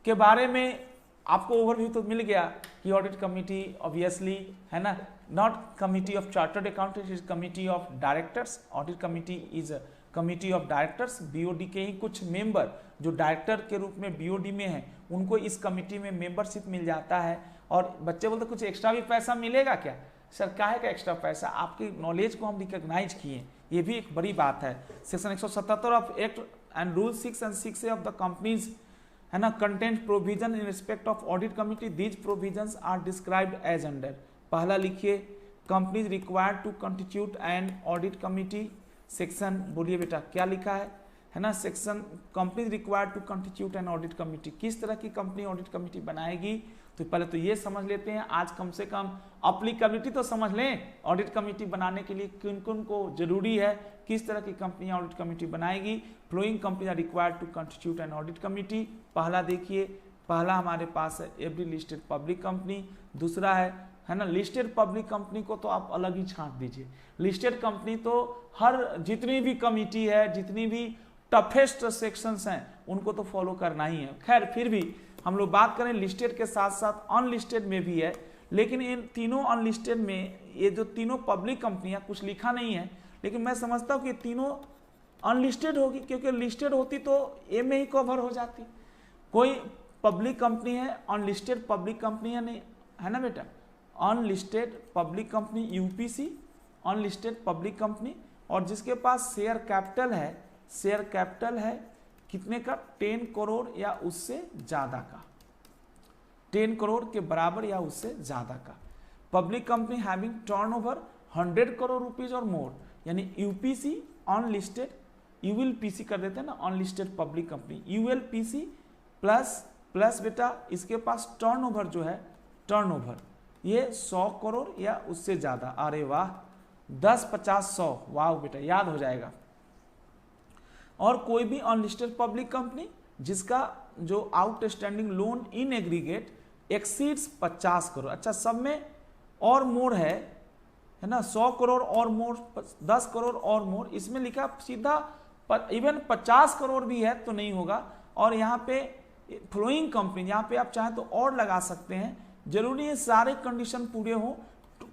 के बारे में आपको ओवरव्यू तो मिल गया कि ऑडिट कमिटी ऑब्वियसली, है ना, not committee of chartered accountant, is committee of directors. Audit committee is committee of directors. BOD के ही कुछ मेंबर जो डायरेक्टर के रूप में बीओडी में हैं, उनको इस कमिटी में मेंबरशिप मिल जाता है, और बच्चे बोलते कुछ एक्स्ट्रा भी पैसा मिलेगा क्या? सर काहे का एक्स्ट्रा पैसा, आपकी नॉलेज को हम रिकॉग्नाइज किए, ये भी एक बड़ी बात है। Section 177 of act and rule 6 and 6A of the companies, है ना, content provision in respect of audit committee, these provisions are described as under. पहला लिखिए, companies required to constitute and audit committee. Section बोलिए बेटा क्या लिखा है ना, section companies required to constitute and audit committee, किस तरह की कंपनी ऑडिट कमिटी बनाएगी? तो पहले तो ये समझ लेते हैं, आज कम से कम अप्लीकेबिलिटी तो समझ लें, ऑडिट कमिटी बनाने के लिए किन किन को जरूरी है, किस तरह की कंपनियां ऑडिट कमिटी बनाएगी। Following company are required to constitute an audit committee. पहला देखिए, पहला हमारे पास है एवरी लिस्टेड पब्लिक कंपनी, दूसरा है ना लिस्टेड पब्लिक कंपनी को तो आप अलग ही छांट दीजिए। लिस्टेड कंपनी तो हर जितनी भी कमिटी है, जितनी भी टफेस्ट सेक्शंस हैं उनको तो फॉलो करना ही है। खैर फिर भी हम लोग बात करें लिस्टेड के साथ साथ अनलिस्टेड में भी है, लेकिन इन तीनों अनलिस्टेड में ये जो तीनों पब्लिक कंपनियां, कुछ लिखा नहीं है लेकिन मैं समझता हूँ कि तीनों अनलिस्टेड होगी, क्योंकि लिस्टेड होती तो ए में ही कवर हो जाती। कोई पब्लिक कंपनी है, अनलिस्टेड पब्लिक कंपनी है नहीं, है ना बेटा, unlisted public company UPC, unlisted public company, और जिसके पास शेयर कैपिटल है, शेयर कैपिटल है कितने का, 10 करोड़ या उससे ज्यादा का, 10 करोड़ के बराबर या उससे ज्यादा का। Public company having turnover 100 crore rupees और मोर, यानी यूपीसी अनलिस्टेड, यूएलपीसी कर देते हैं ना, अनलिस्टेड पब्लिक कंपनी, यूएलपीसी प्लस बेटा इसके पास टर्नओवर जो है, टर्नओवर ये 100 करोड़ या उससे ज्यादा। अरे वाह, 10, 50, 100, वाह बेटा याद हो जाएगा। और कोई भी अनलिस्टेड पब्लिक कंपनी जिसका जो outstanding loan in aggregate exceeds 50 crore, अच्छा सब में और मोर है ना, 100 करोड़ और मोर, 10 करोड़ और मोर, इसमें लिखा सीधा इवन 50 करोड़ भी है तो नहीं होगा। और यहाँ पे फ्लोइंग कंपनी, यहाँ पे आप चाहें तो और लगा सकते हैं, जरूरी है सारे कंडीशन पूरे हों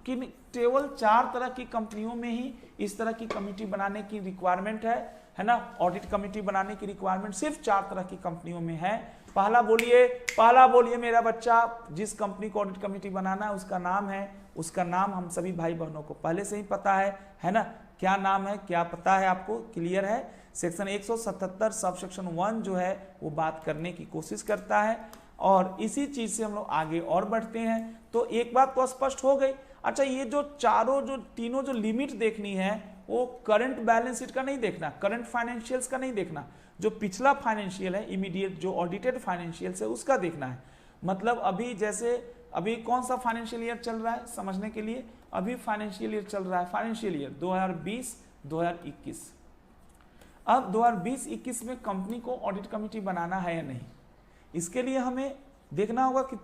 कि केवल 4 तरह की कंपनियों में ही इस तरह की कमेटी बनाने की रिक्वायरमेंट है ना, ऑडिट कमेटी बनाने की रिक्वायरमेंट सिर्फ 4 तरह की कंपनियों में है। पहला बोलिए मेरा बच्चा, जिस कंपनी को ऑडिट कमेटी बनाना है उसका नाम है, उसका नाम हम सभी भाई बहनों को पहले से ही पता है ना, क्या नाम है, क्या पता है आपको, क्लियर है। सेक्शन 177 सब सेक्शन 1 जो है वो बात करने की कोशिश करता है, और इसी चीज से हम लोग आगे और बढ़ते हैं। तो एक बात तो स्पष्ट हो गई। अच्छा, ये जो तीनों जो लिमिट देखनी है वो करंट बैलेंस शीट का नहीं देखना, करंट फाइनेंशियल्स का नहीं देखना, जो पिछला फाइनेंशियल है, इमीडिएट जो ऑडिटेड फाइनेंशियल्स है उसका देखना है। मतलब अभी कौन सा फाइनेंशियल ईयर चल रहा है समझने के लिए, अभी फाइनेंशियल ईयर चल रहा है, फाइनेंशियल ईयर 2020-2021। अब 2020-21 में कंपनी को ऑडिट कमेटी बनाना है या नहीं, इसके लिए हमें देखना होगा कि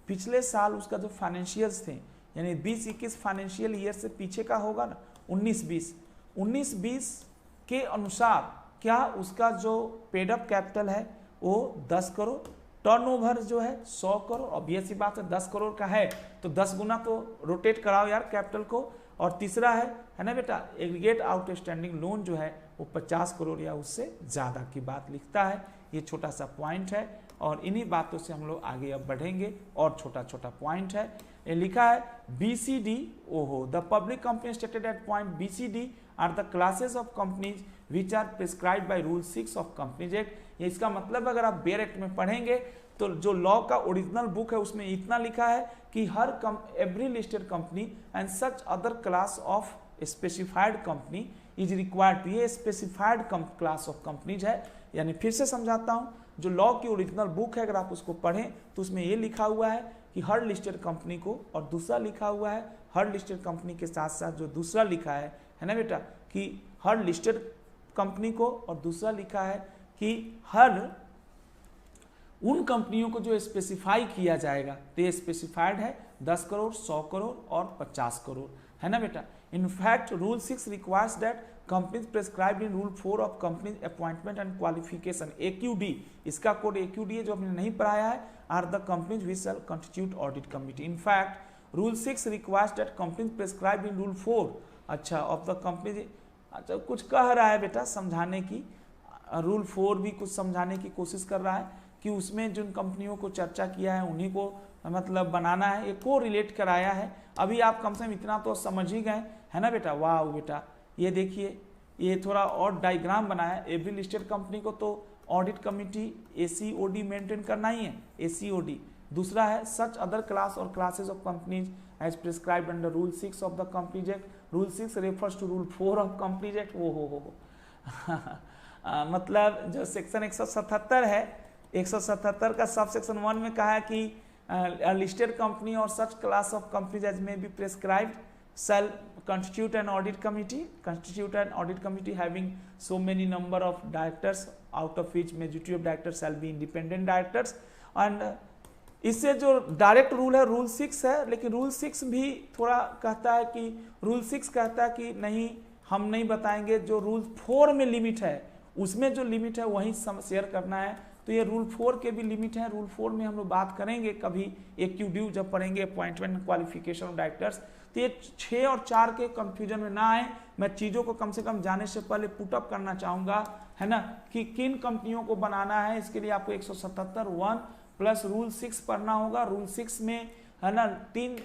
पिछले साल उसका जो फाइनेंशियल्स थे, यानी 20-21 फाइनेंशियल ईयर से पीछे का होगा ना, 19-20 के अनुसार क्या उसका जो पेड अप कैपिटल है वो 10 करोड़, टर्नओवर जो है 100 करोड़, ऑब्वियस सी बात है 10 करोड़ का है तो 10 गुना तो रोटेट कराओ यार कैपिटल को। और तीसरा है ना बेटा, एग्रीगेट आउटस्टैंडिंग लोन जो है वो 50 करोड़ या उससे ज्यादा की बात लिखता है। ये छोटा सा पॉइंट है और इन्हीं बातों से हम लोग आगे अब बढ़ेंगे। और छोटा छोटा पॉइंट है, ये लिखा है BCD, ओहो, the public company stated at point BCD are the classes of companies which are prescribed by rule 6 of companies act. इसका मतलब अगर आप बेयर एक्ट में पढ़ेंगे तो जो लॉ का ओरिजिनल बुक है उसमें इतना लिखा है कि every listed company and such other class of specified company is required to, ये स्पेसिफाइड क्लास ऑफ कंपनीज है। यानी फिर से समझाता हूं, जो लॉ की ओरिजिनल बुक है अगर आप उसको पढ़ें तो उसमें ये लिखा हुआ है कि हर लिस्टेड कंपनी को, और दूसरा लिखा हुआ है हर लिस्टेड कंपनी के साथ साथ जो दूसरा लिखा है ना बेटा, कि हर लिस्टेड कंपनी को, और दूसरा लिखा है कि हर उन कंपनियों को जो स्पेसिफाई किया जाएगा, तो ये स्पेसिफाइड है 10 करोड़, 100 करोड़ और 50 करोड़, है ना बेटा। In fact rule 6 requires that companies prescribed in rule 4 of companies appointment and qualification, AQD, इसका कोड AQD है जो आपने नहीं पढ़ाया है, are the companies which shall constitute audit committee. In fact rule 6 requires that companies prescribed in rule 4, अच्छा, of the companies, अच्छा कुछ कह रहा है बेटा समझाने की, रूल 4 भी कुछ समझाने की कोशिश कर रहा है कि उसमें जिन कंपनियों को चर्चा किया है उन्हीं को मतलब बनाना है, एक को रिलेट कराया है। अभी आप कम से कम इतना तो समझ ही गए है ना बेटा। वाह बेटा, ये देखिए ये थोड़ा और डायग्राम बनाया है। एवरी लिस्टेड कंपनी को तो ऑडिट कमिटी ACOD मेंटेन करना ही है, ACOD। दूसरा है सच अदर क्लास और classes of companies as prescribed under rule 6 of the companies act. Rule 6 refers to rule 4 of companies act. वो हो मतलब जो सेक्शन 177 है, 177 का सब सेक्शन 1 में कहा है कि लिस्टेड कंपनी और such class of companies as may be prescribed shall constitute an audit committee having so many number of directors, out of which majority of directors shall be independent directors। and इससे जो direct rule है rule 6 है, लेकिन rule 6 भी थोड़ा कहता है कि रूल 6 कहता है कि नहीं, हम नहीं बताएंगे, जो रूल 4 में लिमिट है उसमें जो लिमिट है वही शेयर करना है। तो ये रूल 4 के भी लिमिट है। रूल 4 में हम लोग बात करेंगे कभी AQD जब पढ़ेंगे, अपॉइंटमेंट क्वालिफिकेशन ऑफ डायरेक्टर्स। तो ये 6 और 4 के कंफ्यूजन में ना आए, मैं चीज़ों को कम से कम जाने से पहले पुटअप करना चाहूँगा है ना, कि किन कंपनियों को बनाना है। इसके लिए आपको 177(1) प्लस रूल 6 पढ़ना होगा। रूल 6 में है ना 3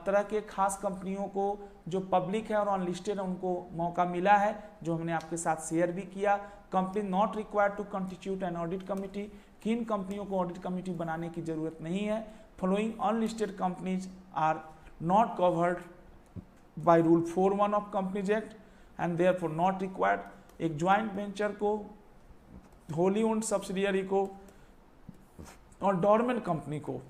तरह के खास कंपनियों को जो पब्लिक है और अनलिस्टेड है उनको मौका मिला है, जो हमने आपके साथ शेयर भी किया। Company not required to constitute an audit committee, किन कंपनियों को ऑडिट कमिटी बनाने की जरूरत नहीं है। Following unlisted companies are not covered by rule 4(1) of companies act and therefore not required. एक ज्वाइंट वेंचर को, होली ओन्ड सब्सिडियरी को और डोरमेंट कंपनी को,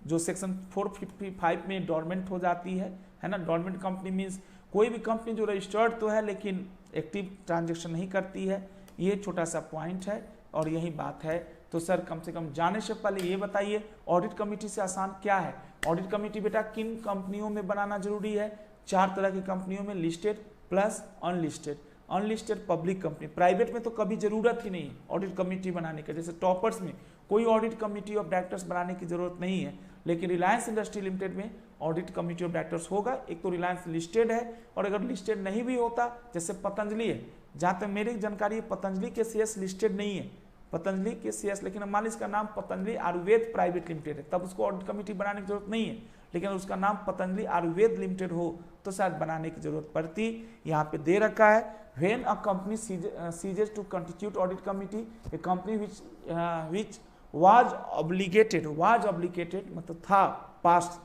जो सेक्शन 455 में डोरमेंट हो जाती है ना। डोरमेंट कंपनी मीन्स कोई भी कंपनी जो रजिस्टर्ड तो है लेकिन एक्टिव ट्रांजेक्शन नहीं करती है। ये छोटा सा पॉइंट है और यही बात है। तो सर कम से कम जाने से पहले ये बताइए ऑडिट कमेटी से आसान क्या है। ऑडिट कमेटी बेटा किन कंपनियों में बनाना जरूरी है? 4 तरह की कंपनियों में, listed plus unlisted. Unlisted public company, private में तो कभी जरूरत ही नहीं है ऑडिट कमेटी बनाने का। जैसे टॉपर्स में कोई ऑडिट कमेटी ऑफ डायरेक्टर्स बनाने की जरूरत नहीं है, लेकिन रिलायंस इंडस्ट्री लिमिटेड में ऑडिट कमेटी ऑफ डायरेक्टर्स होगा। एक तो रिलायंस लिस्टेड है, और अगर लिस्टेड नहीं भी होता, जैसे पतंजलि है, जहां तक मेरी जानकारी है पतंजलि के शेयर्स लिस्टेड नहीं है, पतंजलि के शेयर्स, लेकिन मान लीजिए इसका नाम पतंजलि आयुर्वेद प्राइवेट लिमिटेड है, तब उसको ऑडिट कमेटी बनाने की जरूरत नहीं है। लेकिन उसका नाम पतंजलि आयुर्वेद लिमिटेड हो तो शायद बनाने की जरूरत पड़ती। यहाँ पे दे रखा है, when a company ceases to constitute audit committee, a company which was obligated मतलब था past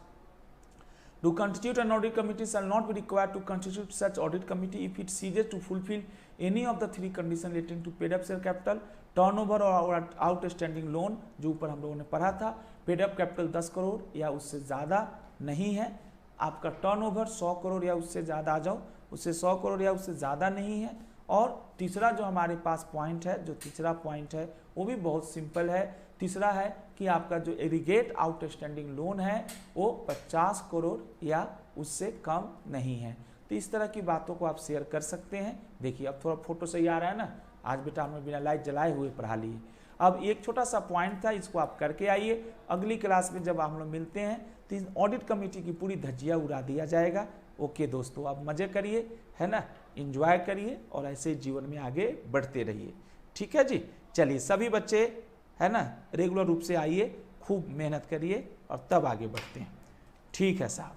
to constitute an audit committee shall not be required to constitute such audit committee if it ceases to fulfill any of the 3 conditions relating to paid up share capital, turnover और outstanding loan, जो ऊपर हम लोगों ने पढ़ा था। Paid up capital 10 crore या उससे ज़्यादा नहीं है, आपका टर्नओवर 100 करोड़ या उससे ज़्यादा आ जाओ, उससे 100 करोड़ या उससे ज़्यादा नहीं है। और तीसरा जो हमारे पास पॉइंट है, जो तीसरा पॉइंट है वो भी बहुत सिंपल है। तीसरा है कि आपका जो एग्रीगेट आउटस्टैंडिंग लोन है वो 50 करोड़ या उससे कम नहीं है। तो इस तरह की बातों को आप शेयर कर सकते हैं। देखिए अब थोड़ा फोटो सही आ रहा है ना, आज बेटा हमने बिना लाइट जलाए हुए पढ़ा लिए। अब एक छोटा सा पॉइंट था, इसको आप करके आइए। अगली क्लास में जब हम लोग मिलते हैं तो ऑडिट कमेटी की पूरी धज्जियाँ उड़ा दिया जाएगा। ओके दोस्तों, आप मजे करिए है ना, एंजॉय करिए और ऐसे जीवन में आगे बढ़ते रहिए। ठीक है जी, चलिए सभी बच्चे है ना रेगुलर रूप से आइए, खूब मेहनत करिए और तब आगे बढ़ते हैं। ठीक है साहब।